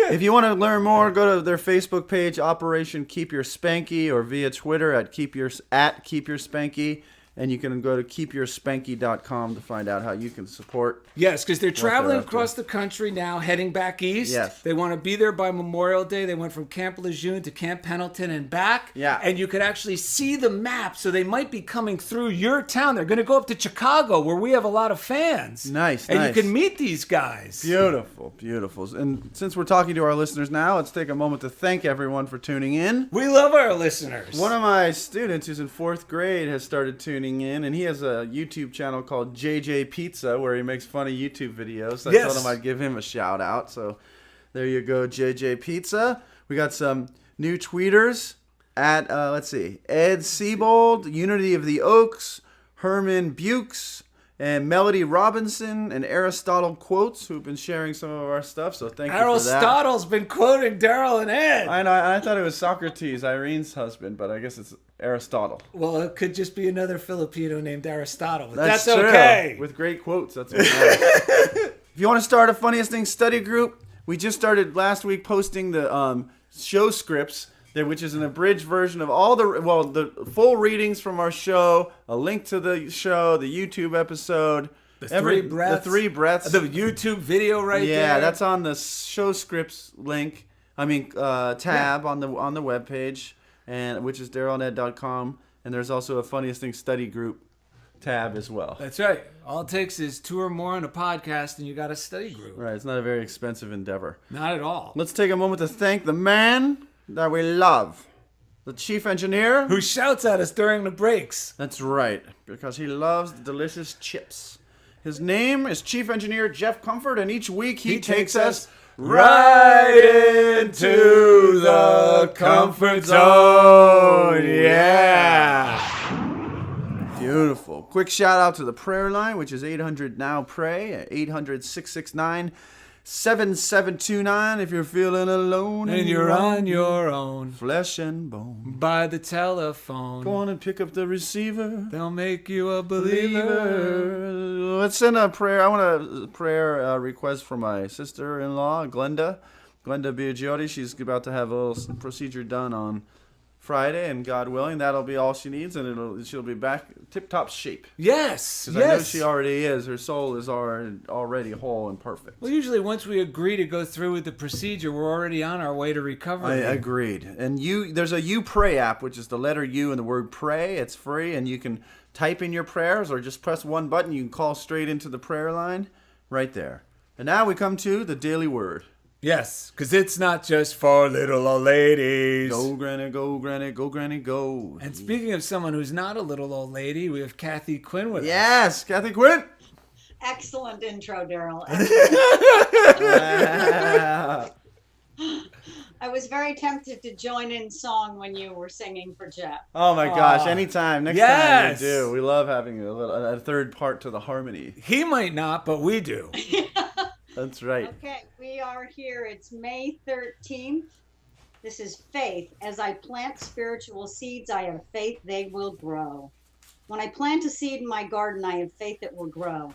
[SPEAKER 1] If you want to learn more, go to their Facebook page, Operation Keep Your Spanky, or via Twitter at Keep Your Spanky. And you can go to keepyourspanky.com to find out how you can support.
[SPEAKER 2] Yes, because they're traveling
[SPEAKER 1] up to.
[SPEAKER 2] across the country now, heading back east.
[SPEAKER 1] Yes.
[SPEAKER 2] They want to be there by Memorial Day. They went from Camp Lejeune to Camp Pendleton and back.
[SPEAKER 1] Yeah.
[SPEAKER 2] And you could actually see the map, so they might be coming through your town. They're going to go up to Chicago, where we have a lot of fans.
[SPEAKER 1] Nice,
[SPEAKER 2] And
[SPEAKER 1] nice.
[SPEAKER 2] you can meet these guys.
[SPEAKER 1] Beautiful, beautiful. And since we're talking to our listeners now, let's take a moment to thank everyone for tuning in.
[SPEAKER 2] We love our listeners.
[SPEAKER 1] One of my students who's in 4th grade has started tuning in, and he has a YouTube channel called JJ Pizza where he makes funny YouTube videos. I
[SPEAKER 2] Yes.
[SPEAKER 1] told him I'd give him a shout out. So there you go, JJ Pizza. We got some new tweeters at, let's see, Ed Siebold, Unity of the Oaks, Herman Bukes, and Melody Robinson, and Aristotle Quotes, who've been sharing some of our stuff. So thank you for that.
[SPEAKER 2] Aristotle's been quoting Daryl and Ed.
[SPEAKER 1] I know. I thought it was Socrates, Irene's husband, but I guess it's Aristotle.
[SPEAKER 2] Well, it could just be another Filipino named Aristotle, but
[SPEAKER 1] That's
[SPEAKER 2] that's
[SPEAKER 1] true.
[SPEAKER 2] okay.
[SPEAKER 1] With great quotes. That's what If you want to start a Funniest Things study group, we just started last week posting the show scripts, which is an abridged version of all the full readings from our show, a link to the show, the YouTube episode.
[SPEAKER 2] The three breaths.
[SPEAKER 1] The 3 breaths.
[SPEAKER 2] The YouTube video right there.
[SPEAKER 1] Yeah, that's on the show scripts link. Tab on the webpage, and which is darylned.com, and there's also a Funniest Things study group tab as well.
[SPEAKER 2] That's right. All it takes is 2 or more on a podcast, and you got a study group.
[SPEAKER 1] Right, it's not a very expensive endeavor.
[SPEAKER 2] Not at all.
[SPEAKER 1] Let's take a moment to thank the man that we love, the chief engineer.
[SPEAKER 2] Who shouts at us during the breaks?
[SPEAKER 1] That's right, because he loves the delicious chips. His name is Chief Engineer Jeff Comfort, and each week he takes us right into the comfort zone. Yeah. Beautiful. Quick shout out to the prayer line, which is 800 Now Pray at 800-669-7729 if you're feeling alone
[SPEAKER 2] And you're on your own.
[SPEAKER 1] flesh and bone.
[SPEAKER 2] By the telephone.
[SPEAKER 1] Go on and pick up the receiver.
[SPEAKER 2] They'll make you a believer.
[SPEAKER 1] Let's send a prayer. I want a prayer request for my sister-in-law, Glenda Biagiotti. She's about to have a little procedure done on Friday, and God willing, that'll be all she needs, and she'll be back tip-top shape.
[SPEAKER 2] Yes.
[SPEAKER 1] Because I know she already is. Her soul is already whole and perfect.
[SPEAKER 2] Well, usually once we agree to go through with the procedure, we're already on our way to recovery.
[SPEAKER 1] I agreed. And there's a You Pray app, which is the letter U and the word pray. It's free, and you can type in your prayers or just press one button. You can call straight into the prayer line right there. And now we come to the Daily Word.
[SPEAKER 2] Yes, because it's not just for little old ladies.
[SPEAKER 1] Go, Granny, go, Granny, go, Granny, go.
[SPEAKER 2] And speaking of someone who's not a little old lady, we have Cathy Quinn with us.
[SPEAKER 1] Yes, Cathy Quinn.
[SPEAKER 6] Excellent intro, Daryl. I was very tempted to join in song when you were singing for Jeff.
[SPEAKER 1] Oh my gosh! Anytime, next time
[SPEAKER 2] Yes.
[SPEAKER 1] we do. We love having a third part to the harmony.
[SPEAKER 2] He might not, but we do.
[SPEAKER 1] That's right.
[SPEAKER 6] Okay, we are here. It's May 13th. This is faith. As I plant spiritual seeds, I have faith they will grow. When I plant a seed in my garden, I have faith it will grow.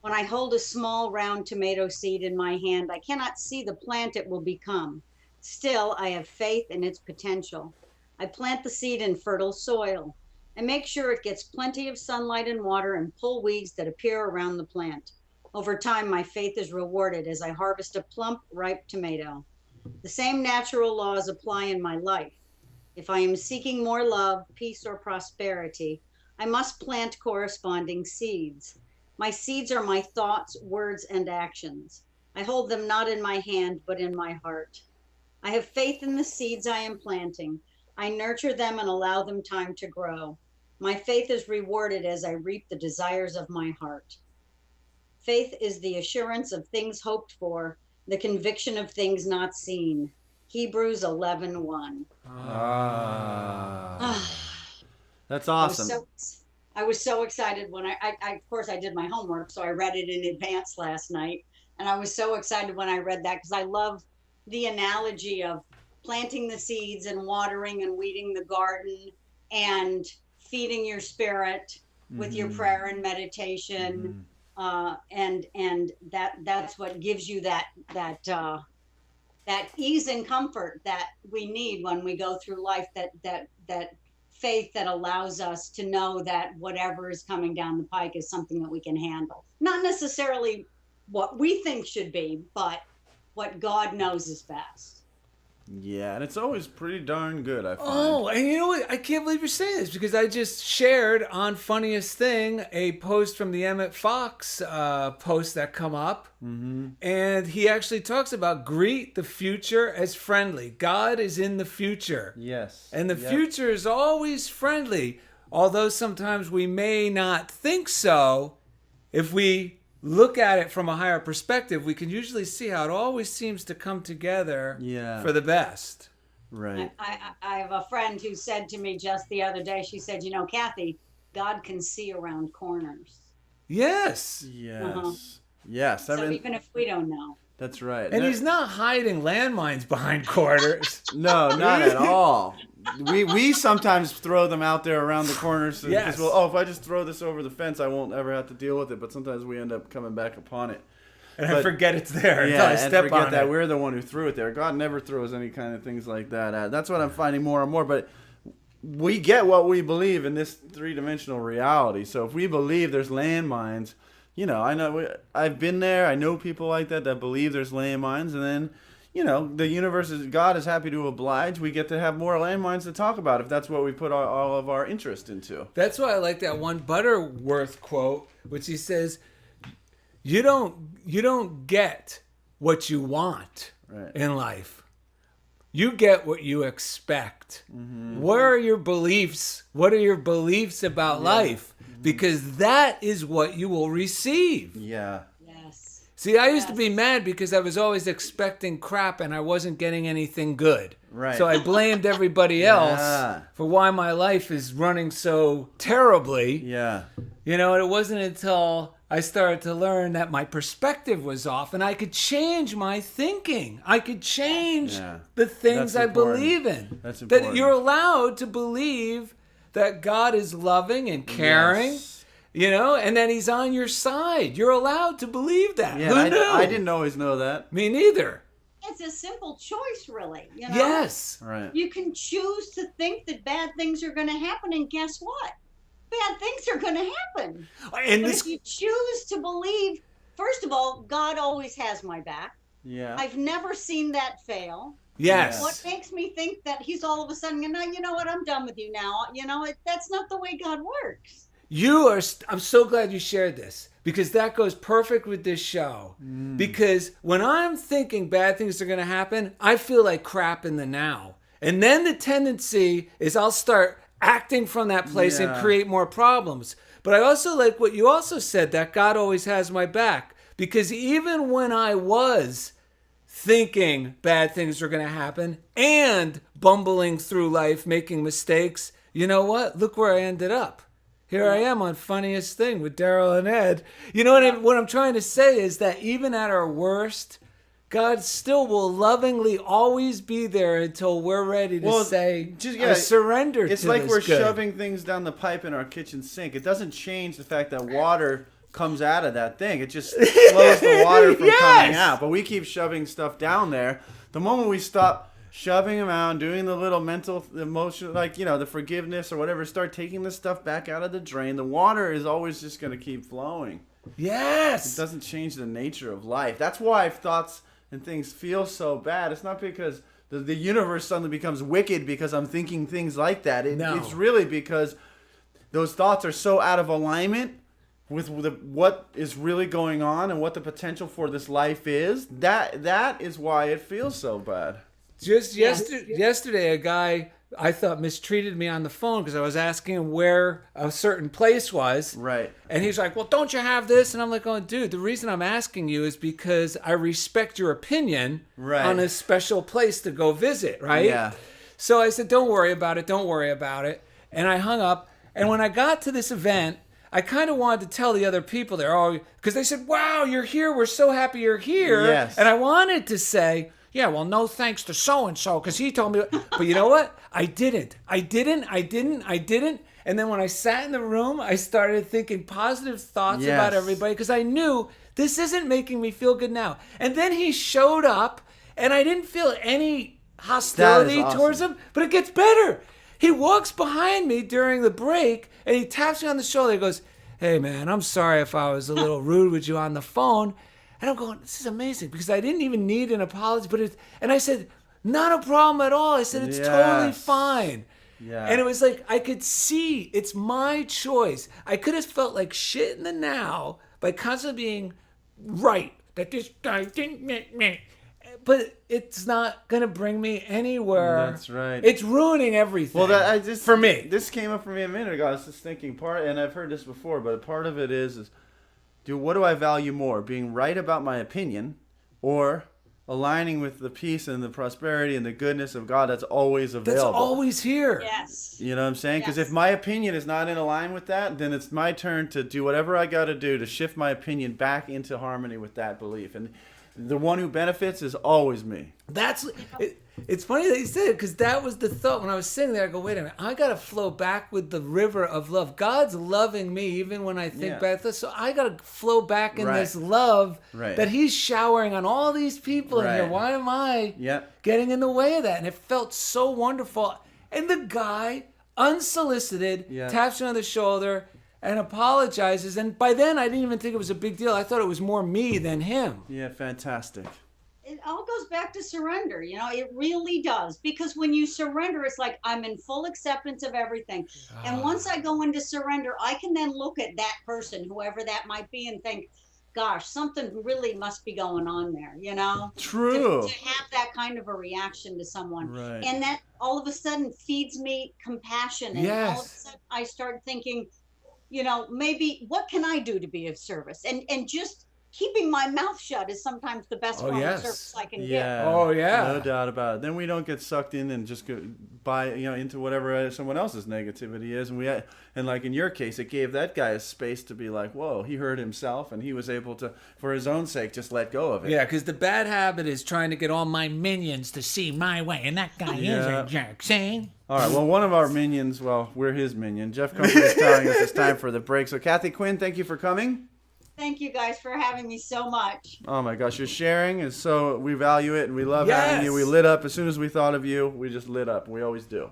[SPEAKER 6] When I hold a small round tomato seed in my hand, I cannot see the plant it will become. Still, I have faith in its potential. I plant the seed in fertile soil. I make sure it gets plenty of sunlight and water and pull weeds that appear around the plant. Over time, my faith is rewarded as I harvest a plump, ripe tomato. The same natural laws apply in my life. If I am seeking more love, peace, or prosperity, I must plant corresponding seeds. My seeds are my thoughts, words, and actions. I hold them not in my hand, but in my heart. I have faith in the seeds I am planting. I nurture them and allow them time to grow. My faith is rewarded as I reap the desires of my heart. Faith is the assurance of things hoped for, the conviction of things not seen. Hebrews 11:1.
[SPEAKER 1] That's
[SPEAKER 6] I was
[SPEAKER 1] awesome.
[SPEAKER 6] I was so excited when I of course I did my homework, so I read it in advance last night, and I was so excited when I read that because I love the analogy of planting the seeds and watering and weeding the garden and feeding your spirit with your prayer and meditation, and that's what gives you that ease and comfort that we need when we go through life, that faith that allows us to know that whatever is coming down the pike is something that we can handle, not necessarily what we think should be, but what God knows is best.
[SPEAKER 1] Yeah, and it's always pretty darn good, I find.
[SPEAKER 2] Oh, and you know what? I can't believe you're saying this because I just shared on Funniest Thing a post from the Emmett Fox post that come up. Mm-hmm. And he actually talks about greet the future as friendly. God is in the future.
[SPEAKER 1] Yes.
[SPEAKER 2] And the future is always friendly. Although sometimes we may not think so, if we look at it from a higher perspective, we can usually see how it always seems to come together for the best.
[SPEAKER 1] Right.
[SPEAKER 6] I have a friend who said to me just the other day, she said, Kathy, God can see around corners.
[SPEAKER 2] Yes.
[SPEAKER 1] Yes. Yes.
[SPEAKER 6] So even if we don't know.
[SPEAKER 1] That's right.
[SPEAKER 2] And he's not hiding landmines behind corners.
[SPEAKER 1] No, not at all. We sometimes throw them out there around the corners. Yes. Well, if I just throw this over the fence, I won't ever have to deal with it. But sometimes we end up coming back upon it.
[SPEAKER 2] And I forget it's there until I step
[SPEAKER 1] forget
[SPEAKER 2] on
[SPEAKER 1] that
[SPEAKER 2] it.
[SPEAKER 1] We're the one who threw it there. God never throws any kind of things like that at. That's what I'm finding more and more. But we get what we believe in this three-dimensional reality. So if we believe there's landmines, I know I've been there. I know people like that believe there's landmines, and then, the universe God is happy to oblige. We get to have more landmines to talk about if that's what we put all of our interest into.
[SPEAKER 2] That's why I like that one Butterworth quote, which he says, "You don't get what you want in life. You get what you expect." Mm-hmm. What are your beliefs? What are your beliefs about life? Because that is what you will receive.
[SPEAKER 1] Yeah.
[SPEAKER 6] Yes.
[SPEAKER 2] See, I used to be mad because I was always expecting crap and I wasn't getting anything good.
[SPEAKER 1] Right.
[SPEAKER 2] So I blamed everybody else for why my life is running so terribly.
[SPEAKER 1] Yeah.
[SPEAKER 2] And it wasn't until I started to learn that my perspective was off and I could change my thinking. I could change the things I believe in.
[SPEAKER 1] That's important.
[SPEAKER 2] That you're allowed to believe that God is loving and caring, and that he's on your side. You're allowed to believe that.
[SPEAKER 1] Yeah,
[SPEAKER 2] Who knew?
[SPEAKER 1] I didn't always know that.
[SPEAKER 2] Me neither.
[SPEAKER 6] It's a simple choice, really.
[SPEAKER 2] Yes.
[SPEAKER 1] Right.
[SPEAKER 6] You can choose to think that bad things are going to happen, and guess what? Bad things are going to happen.
[SPEAKER 2] And
[SPEAKER 6] if you choose to believe, first of all, God always has my back.
[SPEAKER 1] Yeah.
[SPEAKER 6] I've never seen that fail.
[SPEAKER 2] Yes.
[SPEAKER 6] What makes me think that he's all of a sudden, you know what, I'm done with you now. That's not the way God works.
[SPEAKER 2] I'm so glad you shared this because that goes perfect with this show. Because when I'm thinking bad things are going to happen, I feel like crap in the now. And then the tendency is I'll start acting from that place and create more problems. But I also like what you also said, that God always has my back. Because even when I was thinking bad things are going to happen and bumbling through life, making mistakes, you know what? Look where I ended up. Here I am on Funniest Thing with Daryl and Ed. What I'm trying to say is that even at our worst, God still will lovingly always be there until we're ready to say, I surrender to this.
[SPEAKER 1] It's like we're
[SPEAKER 2] good.
[SPEAKER 1] shoving things down the pipe in our kitchen sink. It doesn't change the fact that water comes out of that thing. It just slows the water from coming out. But we keep shoving stuff down there. The moment we stop shoving them out, doing the little mental, emotional, the forgiveness or whatever, start taking the stuff back out of the drain, the water is always just going to keep flowing.
[SPEAKER 2] Yes.
[SPEAKER 1] It doesn't change the nature of life. That's why thoughts and things feel so bad. It's not because the universe suddenly becomes wicked because I'm thinking things like that. It's really because those thoughts are so out of alignment with what is really going on and what the potential for this life is. That is why it feels so bad.
[SPEAKER 2] Just yesterday, a guy I thought mistreated me on the phone because I was asking him where a certain place was.
[SPEAKER 1] Right.
[SPEAKER 2] And he's like, well, don't you have this? And I'm like, oh, dude, the reason I'm asking you is because I respect your opinion
[SPEAKER 1] Right.
[SPEAKER 2] on a special place to go visit, right?
[SPEAKER 1] Yeah.
[SPEAKER 2] So I said, don't worry about it. Don't worry about it. And I hung up. And when I got to this event, I kind of wanted to tell the other people there, because they said, wow, you're here. We're so happy you're here.
[SPEAKER 1] Yes.
[SPEAKER 2] And I wanted to say, yeah, well, no thanks to so-and-so because he told me. But you know what? I didn't. And then when I sat in the room, I started thinking positive thoughts about
[SPEAKER 1] Yes.
[SPEAKER 2] everybody because I knew this isn't making me feel good now. And then he showed up, and I didn't feel any hostility
[SPEAKER 1] That is awesome.
[SPEAKER 2] towards him. But it gets better. He walks behind me during the break, and he taps me on the shoulder. He goes, hey, man, I'm sorry if I was a little rude with you on the phone. And I'm going, this is amazing because I didn't even need an apology. And I said, not a problem at all. I said, it's totally
[SPEAKER 1] Yes.
[SPEAKER 2] fine.
[SPEAKER 1] Yeah.
[SPEAKER 2] And it was like, I could see it's my choice. I could have felt like shit in the now by constantly being right. That this guy didn't make me. But it's not going to bring me anywhere.
[SPEAKER 1] That's right.
[SPEAKER 2] It's ruining everything.
[SPEAKER 1] Well,
[SPEAKER 2] for me.
[SPEAKER 1] this came up for me a minute ago. I was just thinking and I've heard this before, but part of it is what do I value more? Being right about my opinion or aligning with the peace and the prosperity and the goodness of God that's always
[SPEAKER 2] That's
[SPEAKER 1] available?
[SPEAKER 2] always here.
[SPEAKER 6] Yes.
[SPEAKER 1] You know what I'm saying? Because
[SPEAKER 6] Yes.
[SPEAKER 1] if my opinion is not in line with that, then it's my turn to do whatever I got to do to shift my opinion back into harmony with that belief. And the one who benefits is always me.
[SPEAKER 2] It's funny that you said it because that was the thought when I was sitting there. I go, wait a minute, I got to flow back with the river of love. God's loving me even when I think back. So I got to flow back in this love that He's showering on all these people in here. Why am I getting in the way of that? And it felt so wonderful. And the guy, unsolicited, taps me on the shoulder and apologizes. And by then, I didn't even think it was a big deal. I thought it was more me than him.
[SPEAKER 1] Yeah, fantastic.
[SPEAKER 6] It all goes back to surrender. It really does. Because when you surrender, it's like I'm in full acceptance of everything. And once I go into surrender, I can then look at that person, whoever that might be, and think, gosh, something really must be going on there,
[SPEAKER 1] True.
[SPEAKER 6] To have that kind of a reaction to someone.
[SPEAKER 1] Right.
[SPEAKER 6] And that all of a sudden feeds me compassion. And all of a sudden I start thinking, maybe what can I do to be of service? And just keeping my mouth shut is sometimes the best form of service I can give.
[SPEAKER 2] Oh, yeah.
[SPEAKER 1] No doubt about it. Then we don't get sucked in and just go into whatever someone else's negativity is. And like in your case, it gave that guy a space to be like, whoa, he hurt himself and he was able to, for his own sake, just let go of it.
[SPEAKER 2] Yeah, because the bad habit is trying to get all my minions to see my way. And that guy is a jerk. See?
[SPEAKER 1] All right, well, one of our minions, we're his minion. Jeff Comfort is telling us it's time for the break. So Cathy Quinn, thank you for coming.
[SPEAKER 6] Thank you guys for having me so much.
[SPEAKER 1] Oh my gosh, your sharing is we value it and we love having you. We lit up as soon as we thought of you. We just lit up. We always do.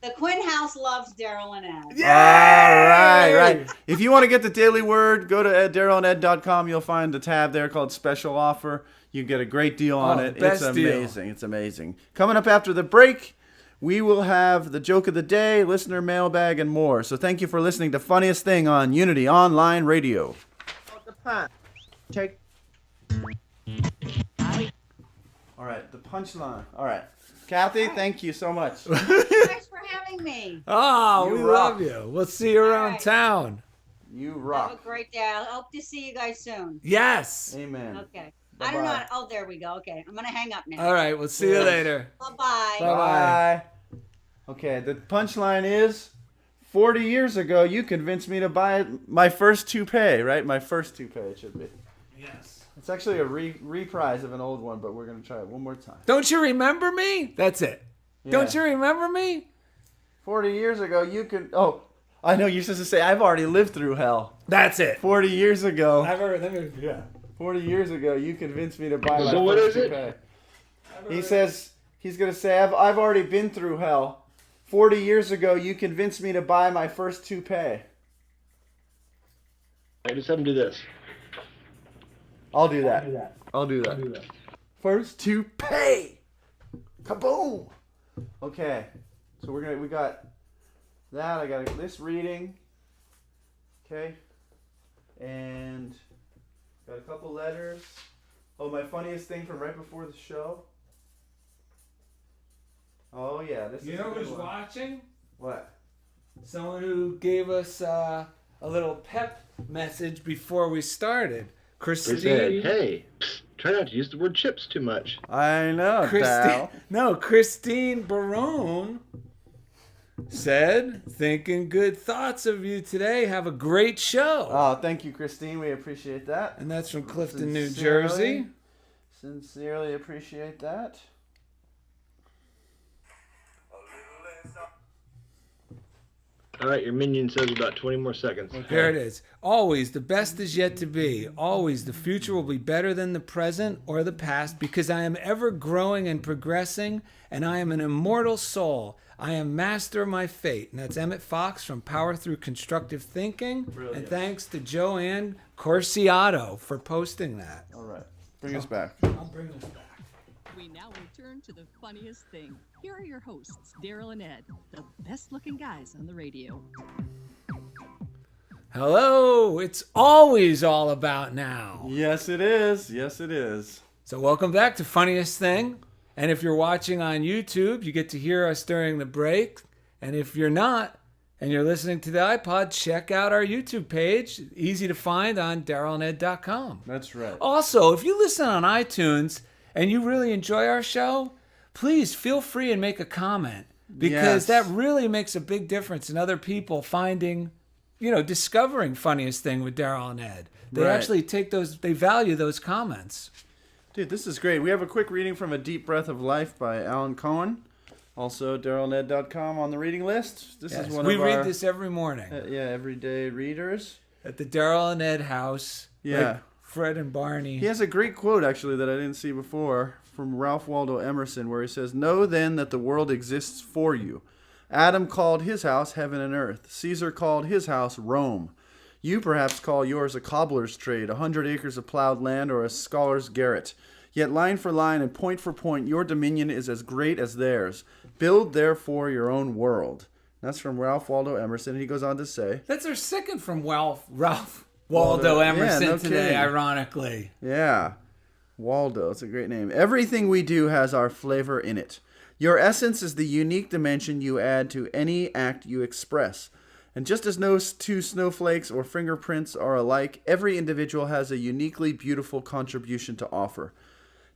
[SPEAKER 6] The Quinn house loves Daryl and Ed.
[SPEAKER 1] All right. If you want to get the Daily Word, go to darylanded.com. You'll find the tab there called Special Offer. You get a great deal on it. It's amazing. Deal. It's amazing. Coming up after the break, we will have the joke of the day, listener mailbag, and more. So thank you for listening to Funniest Thing on Unity Online Radio.
[SPEAKER 4] Take.
[SPEAKER 1] All right, the punchline. All right. Cathy, thank you so much.
[SPEAKER 6] Thanks for having me.
[SPEAKER 2] Oh, we
[SPEAKER 1] rock.
[SPEAKER 2] love you. We'll see you around town.
[SPEAKER 1] You rock.
[SPEAKER 6] Have a great day. I hope to see you guys soon.
[SPEAKER 2] Yes.
[SPEAKER 1] Amen.
[SPEAKER 6] Okay.
[SPEAKER 1] Bye-bye.
[SPEAKER 6] I don't know. Oh, there we go. Okay. I'm going to hang up now.
[SPEAKER 2] All right. We'll see you later.
[SPEAKER 6] Bye-bye.
[SPEAKER 2] Bye-bye.
[SPEAKER 1] Okay, the punchline is 40 years ago, you convinced me to buy my first toupee, right? My first toupee, it should be.
[SPEAKER 2] Yes.
[SPEAKER 1] It's actually a reprise of an old one, but we're going to try it one more time.
[SPEAKER 2] Don't you remember me? That's it.
[SPEAKER 1] Yeah.
[SPEAKER 2] Don't you remember me?
[SPEAKER 1] 40 years ago, you could... Oh, I know you're supposed to say, I've already lived through hell.
[SPEAKER 2] That's it.
[SPEAKER 1] 40 years ago...
[SPEAKER 2] Yeah.
[SPEAKER 1] 40 years ago, you convinced me to buy my
[SPEAKER 5] So what
[SPEAKER 1] first
[SPEAKER 5] is it?
[SPEAKER 1] toupee. He says, he's going to say, I've already been through hell. 40 years ago, you convinced me to buy my first toupee.
[SPEAKER 5] I just have him do this.
[SPEAKER 1] I'll do that. I'll do that. First toupee. Kaboom. Okay. So we got that. I got this reading. Okay. And got a couple letters. Oh, my funniest thing from right before the show. Oh yeah, this
[SPEAKER 2] You
[SPEAKER 1] is
[SPEAKER 2] know
[SPEAKER 1] a good
[SPEAKER 2] who's
[SPEAKER 1] one.
[SPEAKER 2] watching?
[SPEAKER 1] What?
[SPEAKER 2] Someone who gave us a little pep message before we started.
[SPEAKER 5] They said,
[SPEAKER 2] Christine.
[SPEAKER 5] hey, try not to use the word chips too much.
[SPEAKER 1] I know,
[SPEAKER 2] Christine.
[SPEAKER 1] Dal.
[SPEAKER 2] Christine Barone said, thinking good thoughts of you today. Have a great show.
[SPEAKER 1] Oh, thank you, Christine. We appreciate that.
[SPEAKER 2] And that's from Clifton, New
[SPEAKER 1] Sincerely.
[SPEAKER 2] Jersey.
[SPEAKER 1] Sincerely appreciate that.
[SPEAKER 5] All right, your minion says about 20 more seconds.
[SPEAKER 2] There it is. Always the best is yet to be. Always the future will be better than the present or the past because I am ever growing and progressing and I am an immortal soul. I am master of my fate. And that's Emmett Fox from Power Through Constructive Thinking.
[SPEAKER 1] Brilliant.
[SPEAKER 2] And thanks to Joanne Corsiato for posting that.
[SPEAKER 1] All right. Bring us back.
[SPEAKER 2] I'll bring this back.
[SPEAKER 3] We now return to the funniest thing. Here are your hosts, Daryl and Ed, the best looking guys on the radio.
[SPEAKER 2] Hello. It's always all about now.
[SPEAKER 1] Yes, it is. Yes, it is.
[SPEAKER 2] So welcome back to Funniest Thing. And if you're watching on YouTube, you get to hear us during the break. And if you're not, and you're listening to the iPod, check out our YouTube page. Easy to find on DarylandEd.com.
[SPEAKER 1] That's right.
[SPEAKER 2] Also, if you listen on iTunes and you really enjoy our show, please feel free and make a comment. Because
[SPEAKER 1] Yes.
[SPEAKER 2] that really makes a big difference in other people finding, discovering Funniest Thing with Daryl and Ed. They
[SPEAKER 1] Right.
[SPEAKER 2] actually they value those comments.
[SPEAKER 1] Dude, this is great. We have a quick reading from A Deep Breath of Life by Alan Cohen. Also, DarylandEd.com on the reading list. This
[SPEAKER 2] Yes,
[SPEAKER 1] is one
[SPEAKER 2] we
[SPEAKER 1] of
[SPEAKER 2] read
[SPEAKER 1] our
[SPEAKER 2] this every morning
[SPEAKER 1] everyday readers.
[SPEAKER 2] at the Daryl and Ed house.
[SPEAKER 1] Yeah.
[SPEAKER 2] Like Fred and Barney.
[SPEAKER 1] He has a great quote, actually, that I didn't see before from Ralph Waldo Emerson, where he says, "Know then that the world exists for you. Adam called his house heaven and earth. Caesar called his house Rome. You perhaps call yours a cobbler's trade, 100 acres of plowed land, or a scholar's garret. Yet line for line and point for point, your dominion is as great as theirs. Build, therefore, your own world." That's from Ralph Waldo Emerson. And he goes on to say,
[SPEAKER 2] That's our second from Ralph Waldo Emerson
[SPEAKER 1] Yeah, no
[SPEAKER 2] today,
[SPEAKER 1] kidding.
[SPEAKER 2] ironically.
[SPEAKER 1] yeah, Waldo, it's a great name. "Everything we do has our flavor in it. Your essence is the unique dimension you add to any act you express. And just as no two snowflakes or fingerprints are alike, every individual has a uniquely beautiful contribution to offer.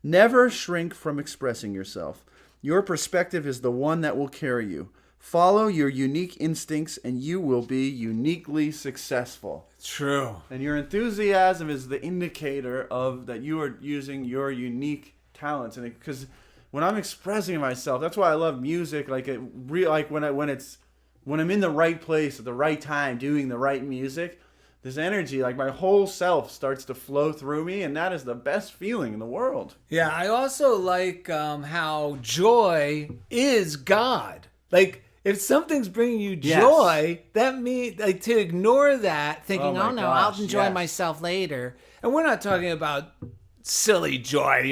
[SPEAKER 1] Never shrink from expressing yourself. Your perspective is the one that will carry you. Follow your unique instincts and you will be uniquely successful."
[SPEAKER 2] True.
[SPEAKER 1] And your enthusiasm is the indicator of that you are using your unique talents. And because when I'm expressing myself, that's why I love music. Like when I'm in the right place at the right time, doing the right music, this energy, like my whole self starts to flow through me, and that is the best feeling in the world.
[SPEAKER 2] Yeah, I also like how joy is God. Like, if something's bringing you
[SPEAKER 1] Yes.
[SPEAKER 2] joy, that means, like, to ignore that, thinking,
[SPEAKER 1] Oh my
[SPEAKER 2] oh no,
[SPEAKER 1] gosh,
[SPEAKER 2] I'll enjoy
[SPEAKER 1] yes.
[SPEAKER 2] myself later. And we're not talking about silly joy,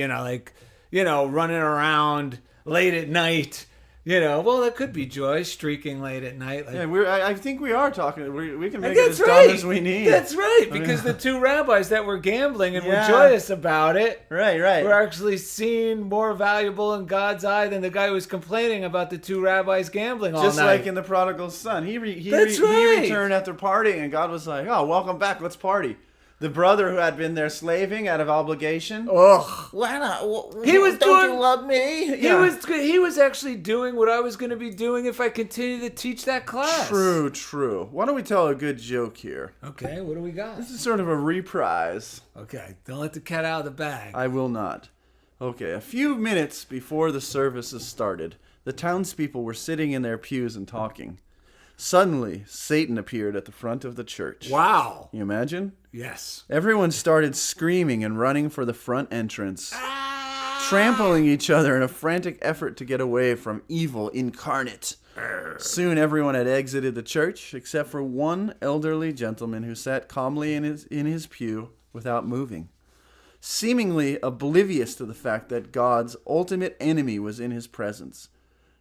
[SPEAKER 2] running around late at night. Well, that could be joy, streaking late at night. Like,
[SPEAKER 1] Yeah, I think we are talking. We can make it as
[SPEAKER 2] that's
[SPEAKER 1] dumb
[SPEAKER 2] right.
[SPEAKER 1] as we need.
[SPEAKER 2] That's right, because the two rabbis that were gambling and
[SPEAKER 1] Yeah.
[SPEAKER 2] were joyous about it
[SPEAKER 1] right.
[SPEAKER 2] were actually seen more valuable in God's eye than the guy who was complaining about the two rabbis gambling all
[SPEAKER 1] Just
[SPEAKER 2] night.
[SPEAKER 1] like in the prodigal son, he
[SPEAKER 2] That's right.
[SPEAKER 1] returned after partying, and God was like, "Oh, welcome back. Let's party." The brother who had been there slaving out of obligation.
[SPEAKER 2] Ugh.
[SPEAKER 4] Why not?
[SPEAKER 2] He was
[SPEAKER 4] Don't
[SPEAKER 2] doing-
[SPEAKER 4] you love me?
[SPEAKER 2] He was actually doing what I was going to be doing if I continued to teach that class.
[SPEAKER 1] True. Why don't we tell a good joke here?
[SPEAKER 2] Okay, what do we got?
[SPEAKER 1] This is sort of a reprise.
[SPEAKER 2] Okay, don't let the cat out of the bag.
[SPEAKER 1] I will not. Okay, a few minutes before the services started, the townspeople were sitting in their pews and talking. Suddenly, Satan appeared at the front of the church.
[SPEAKER 2] Wow.
[SPEAKER 1] Can you imagine?
[SPEAKER 2] Yes.
[SPEAKER 1] Everyone started screaming and running for the front entrance, trampling each other in a frantic effort to get away from evil incarnate. Soon everyone had exited the church, except for one elderly gentleman who sat calmly in his pew without moving, seemingly oblivious to the fact that God's ultimate enemy was in his presence.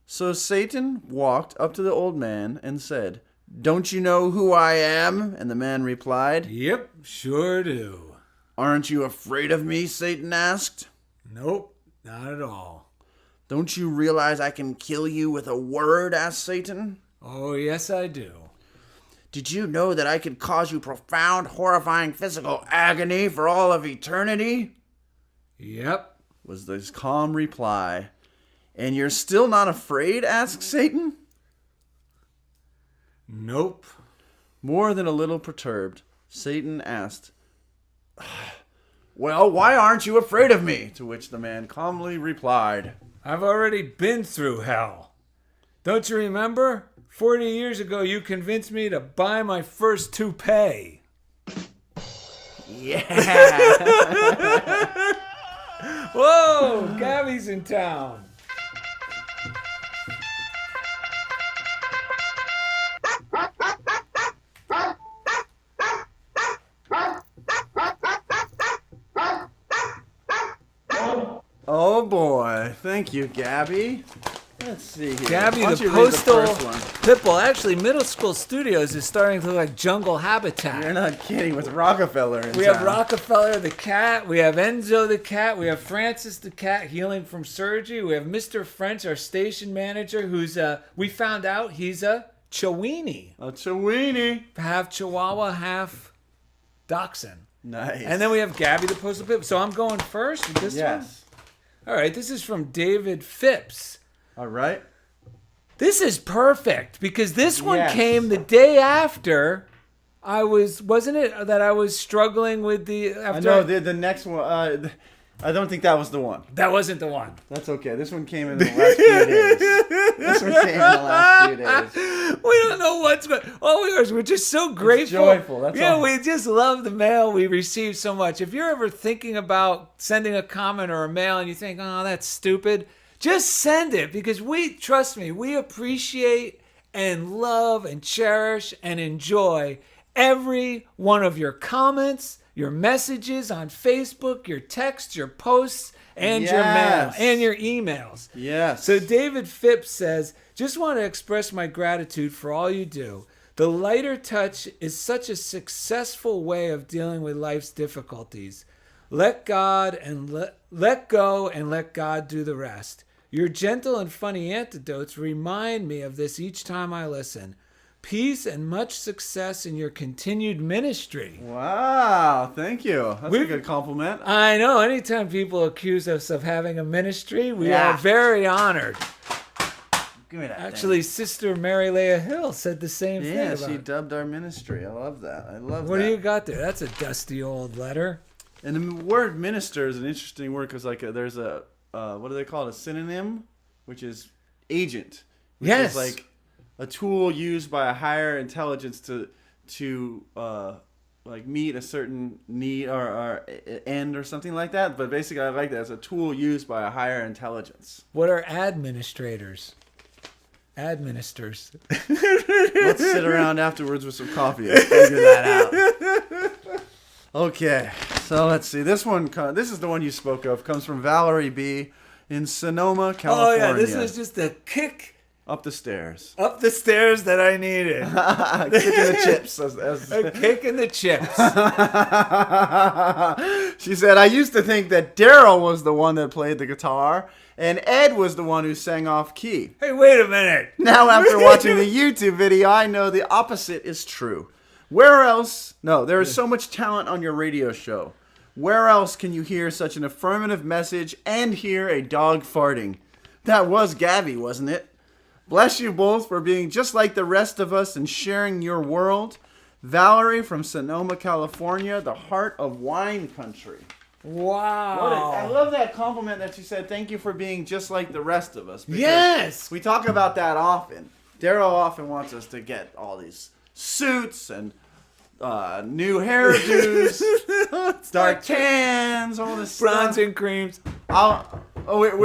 [SPEAKER 1] So Satan walked up to the old man and said, "Don't you know who I am?" And the man replied,
[SPEAKER 2] Yep, sure do.
[SPEAKER 1] "Aren't you afraid of me?" Satan asked.
[SPEAKER 2] Nope, not at all.
[SPEAKER 1] Don't you realize I can kill you with a word? Asked Satan.
[SPEAKER 2] Oh, yes, I do.
[SPEAKER 1] Did you know that I could cause you profound, horrifying physical agony for all of eternity?
[SPEAKER 2] Yep.
[SPEAKER 1] Was his calm reply. And you're still not afraid? Asked Satan.
[SPEAKER 2] Nope.
[SPEAKER 1] More than a little perturbed, Satan asked, well, why aren't you afraid of me? To which the man calmly replied,
[SPEAKER 2] I've already been through hell. Don't you remember? 40 years ago, you convinced me to buy my first toupee.
[SPEAKER 1] yeah.
[SPEAKER 2] Whoa, Gabby's in town.
[SPEAKER 1] Oh boy. Thank you, Gabby. Let's see here.
[SPEAKER 2] Gabby,
[SPEAKER 1] Why
[SPEAKER 2] the
[SPEAKER 1] don't you read
[SPEAKER 2] postal
[SPEAKER 1] first one?
[SPEAKER 2] pitbull. Actually, Middle School Studios is starting to look like jungle habitat.
[SPEAKER 1] You're not kidding with Rockefeller in
[SPEAKER 2] We have
[SPEAKER 1] town.
[SPEAKER 2] Rockefeller the cat. We have Enzo the cat. We have Francis the cat healing from surgery. We have Mr. French, our station manager, who's we found out he's a Chiweenie.
[SPEAKER 1] A Chiweenie.
[SPEAKER 2] Half Chihuahua, half Dachshund.
[SPEAKER 1] Nice.
[SPEAKER 2] And then we have Gabby the postal pitbull. So I'm going first with this one?
[SPEAKER 1] Yes.
[SPEAKER 2] All right, this is from David Phipps.
[SPEAKER 1] All right.
[SPEAKER 2] This is perfect because this one
[SPEAKER 1] Yes.
[SPEAKER 2] came the day after wasn't it that I was struggling with the
[SPEAKER 1] I know the next one. I don't think that was the one.
[SPEAKER 2] That wasn't the one.
[SPEAKER 1] That's okay. This one came in the last few days. This one came in the last few days.
[SPEAKER 2] We don't know what's going on. All we are is we're just so grateful.
[SPEAKER 1] joyful, that's
[SPEAKER 2] yeah,
[SPEAKER 1] all.
[SPEAKER 2] we just love the mail we receive so much. If you're ever thinking about sending a comment or a mail and you think, oh, that's stupid, just send it because trust me, we appreciate and love and cherish and enjoy every one of your comments, your messages on Facebook, your texts, your posts, and your mail,
[SPEAKER 1] Yes.
[SPEAKER 2] and your emails.
[SPEAKER 1] Yes.
[SPEAKER 2] So David Phipps says, just want to express my gratitude for all you do. The lighter touch is such a successful way of dealing with life's difficulties. Let God and let go and let God do the rest. Your gentle and funny anecdotes remind me of this each time I listen. Peace and much success in your continued ministry.
[SPEAKER 1] Wow. Thank you. That's a
[SPEAKER 2] We've-
[SPEAKER 1] good compliment.
[SPEAKER 2] I know. Anytime people accuse us of having a ministry, we
[SPEAKER 1] Yeah.
[SPEAKER 2] are very honored.
[SPEAKER 1] Give me that.
[SPEAKER 2] Actually, Sister Mary Leah Hill said the same
[SPEAKER 1] thing.
[SPEAKER 2] thing
[SPEAKER 1] Yeah,
[SPEAKER 2] about
[SPEAKER 1] she
[SPEAKER 2] it.
[SPEAKER 1] dubbed our ministry. I love that. I love
[SPEAKER 2] What
[SPEAKER 1] that.
[SPEAKER 2] do you got there? That's a dusty old letter.
[SPEAKER 1] And the word minister is an interesting word because there's a what do they call it? A synonym, which is agent. Which
[SPEAKER 2] Yes.
[SPEAKER 1] is like a tool used by a higher intelligence to like meet a certain need or end or something like that. But basically, I like that as a tool used by a higher intelligence.
[SPEAKER 2] What are administrators? Administers.
[SPEAKER 1] Let's sit around afterwards with some coffee and figure that out. Okay, so let's see. This is the one you spoke of. Comes from Valerie B. in Sonoma,
[SPEAKER 2] Oh,
[SPEAKER 1] California.
[SPEAKER 2] yeah. This was just a kick
[SPEAKER 1] Up the stairs.
[SPEAKER 2] up the stairs that I needed.
[SPEAKER 1] Kicking the chips.
[SPEAKER 2] A kick in the chips.
[SPEAKER 1] She said, I used to think that Daryl was the one that played the guitar, and Ed was the one who sang off key.
[SPEAKER 2] Hey, wait a minute.
[SPEAKER 1] Now, after watching the YouTube video, I know the opposite is true. Where else? No, there is so much talent on your radio show. Where else can you hear such an affirmative message and hear a dog farting? That was Gabby, wasn't it? Bless you both for being just like the rest of us and sharing your world. Valerie from Sonoma, California, the heart of wine country.
[SPEAKER 2] Wow.
[SPEAKER 1] I love that compliment that you said. Thank you for being just like the rest of us. because
[SPEAKER 2] Yes.
[SPEAKER 1] We talk about that often. Daryl often wants us to get all these suits and new hairdos, dark tans, all this
[SPEAKER 2] Bronze
[SPEAKER 1] stuff.
[SPEAKER 2] and creams.
[SPEAKER 1] Wait.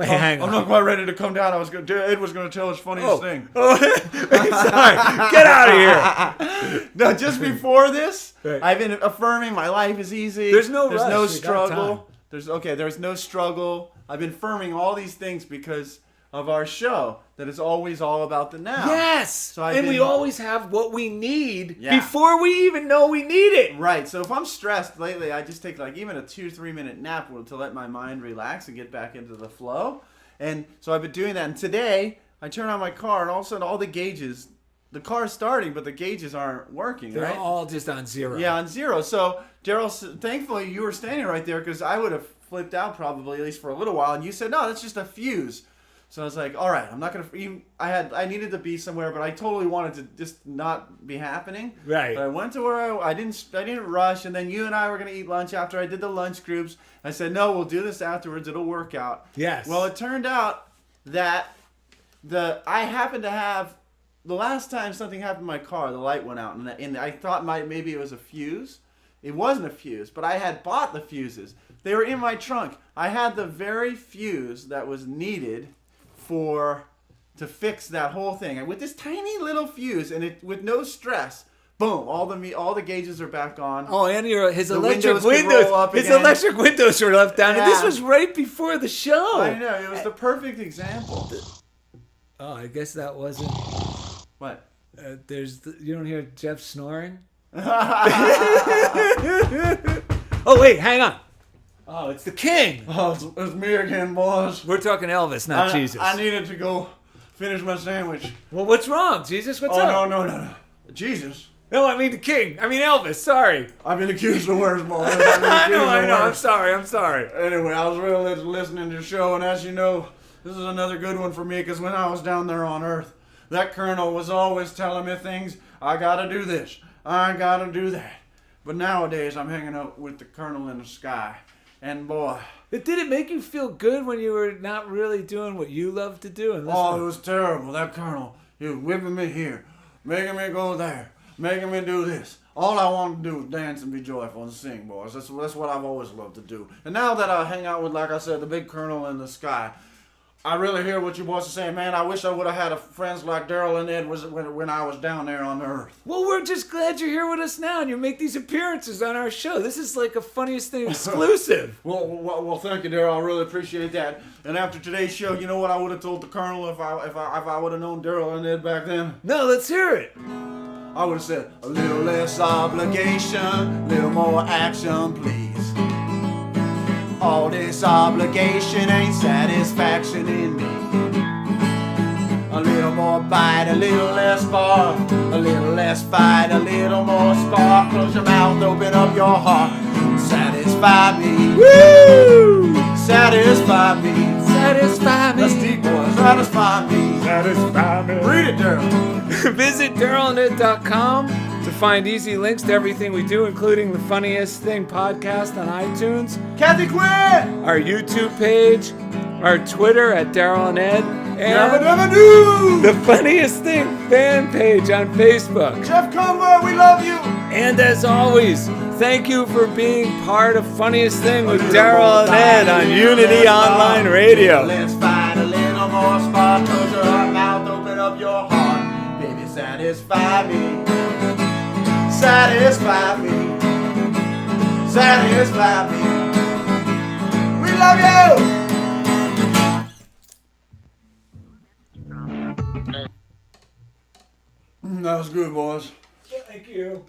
[SPEAKER 2] Hang
[SPEAKER 1] I'm
[SPEAKER 2] on.
[SPEAKER 1] not quite ready to come down. Ed was going to tell his funniest thing.
[SPEAKER 2] Sorry. Get out of here.
[SPEAKER 1] No, just before this,
[SPEAKER 2] Right.
[SPEAKER 1] I've been affirming my life is easy.
[SPEAKER 2] There's no
[SPEAKER 1] no
[SPEAKER 2] rush. We got time.
[SPEAKER 1] struggle. There's no struggle. I've been affirming all these things because of our show that it's always all about the now.
[SPEAKER 2] Yes.
[SPEAKER 1] So I've
[SPEAKER 2] and we
[SPEAKER 1] been-
[SPEAKER 2] always have what we need
[SPEAKER 1] Yeah.
[SPEAKER 2] before we even know we need it.
[SPEAKER 1] Right. So if I'm stressed lately, I just take like even a 2-3 minute nap to let my mind relax and get back into the flow. And so I've been doing that. And today I turn on my car and all of a sudden all the gauges, the car's starting, but the gauges aren't working.
[SPEAKER 2] They're
[SPEAKER 1] right?
[SPEAKER 2] all just on zero.
[SPEAKER 1] Yeah, on zero. So Daryl, thankfully you were standing right there because I would have flipped out probably at least for a little while. And you said, no, that's just a fuse. So I was like, all right, I'm not gonna. Even, I needed to be somewhere, but I totally wanted to just not be happening.
[SPEAKER 2] Right.
[SPEAKER 1] But I went to where I didn't rush, and then you and I were gonna eat lunch after I did the lunch groups. I said, no, we'll do this afterwards. It'll work out.
[SPEAKER 2] Yes.
[SPEAKER 1] Well, it turned out that I happened to have the last time something happened in my car, the light went out, and I thought maybe it was a fuse. It wasn't a fuse, but I had bought the fuses. They were in my trunk. I had the very fuse that was needed to fix that whole thing, and with this tiny little fuse, and it with no stress, boom! All the gauges are back on.
[SPEAKER 2] Oh, and his
[SPEAKER 1] The
[SPEAKER 2] electric
[SPEAKER 1] windows could roll up
[SPEAKER 2] his
[SPEAKER 1] again.
[SPEAKER 2] electric windows were left down, and this
[SPEAKER 1] Yeah.
[SPEAKER 2] was right before the show.
[SPEAKER 1] I know, it was the perfect example.
[SPEAKER 2] Oh, I guess that wasn't.
[SPEAKER 1] What?
[SPEAKER 2] You don't hear Jeff snoring? Oh wait, hang on. Oh, it's the King.
[SPEAKER 1] Oh, it's me again, boys.
[SPEAKER 2] We're talking Elvis, not Jesus.
[SPEAKER 1] I needed to go finish my sandwich.
[SPEAKER 2] Well, what's wrong, Jesus? What's
[SPEAKER 1] Oh
[SPEAKER 2] up?
[SPEAKER 1] no! Jesus.
[SPEAKER 2] No, I mean the King. I mean Elvis. Sorry.
[SPEAKER 1] I've been accused of worse, boys.
[SPEAKER 2] I know. I'm sorry.
[SPEAKER 1] Anyway, I was really listening to your show, and as you know, this is another good one for me, because when I was down there on Earth, that colonel was always telling me things. I gotta do this. I gotta do that. But nowadays, I'm hanging out with the colonel in the sky. And boy...
[SPEAKER 2] Did it make you feel good when you were not really doing what you love to do? And
[SPEAKER 1] Oh, it was terrible. That colonel, he was whipping me here, making me go there, making me do this. All I wanted to do was dance and be joyful and sing, boys. That's what I've always loved to do. And now that I hang out with, like I said, the big colonel in the sky, I really hear what you boys are saying. Man, I wish I would have had friends like Daryl and Ed when I was down there on Earth.
[SPEAKER 2] Well, we're just glad you're here with us now, and you make these appearances on our show. This is like a funniest thing exclusive.
[SPEAKER 1] Well, thank you, Daryl. I really appreciate that. And after today's show, you know what I would have told the colonel if I would have known Daryl and Ed back then?
[SPEAKER 2] No, let's hear it.
[SPEAKER 1] I would have said, a little less obligation, a little more action, please. All this obligation ain't satisfaction in me. A little more bite, a little less bar, a little less fight, a little more spark. Close your mouth, open up your heart. Satisfy me. Woo! Satisfy me.
[SPEAKER 2] Satisfy me.
[SPEAKER 1] That's deep, boy. Satisfy me.
[SPEAKER 2] Satisfy me.
[SPEAKER 1] Read it, Daryl.
[SPEAKER 2] Visit DarylNet.com to find easy links to everything we do, including the Funniest Thing podcast on iTunes,
[SPEAKER 1] Cathy Quinn!
[SPEAKER 2] our YouTube page, our Twitter at Daryl and Ed,
[SPEAKER 1] Never,
[SPEAKER 2] and
[SPEAKER 1] never do!
[SPEAKER 2] the Funniest Thing fan page on Facebook.
[SPEAKER 1] Jeff Conver, we love you!
[SPEAKER 2] And as always, thank you for being part of Funniest Thing with Daryl and Ed on Unity Online Radio.
[SPEAKER 1] Let's find a little more spot. Close your mouth, open up your heart. Baby, satisfy me. Satisfy me. Satisfy me. We love you! That was good, boys.
[SPEAKER 2] Thank you.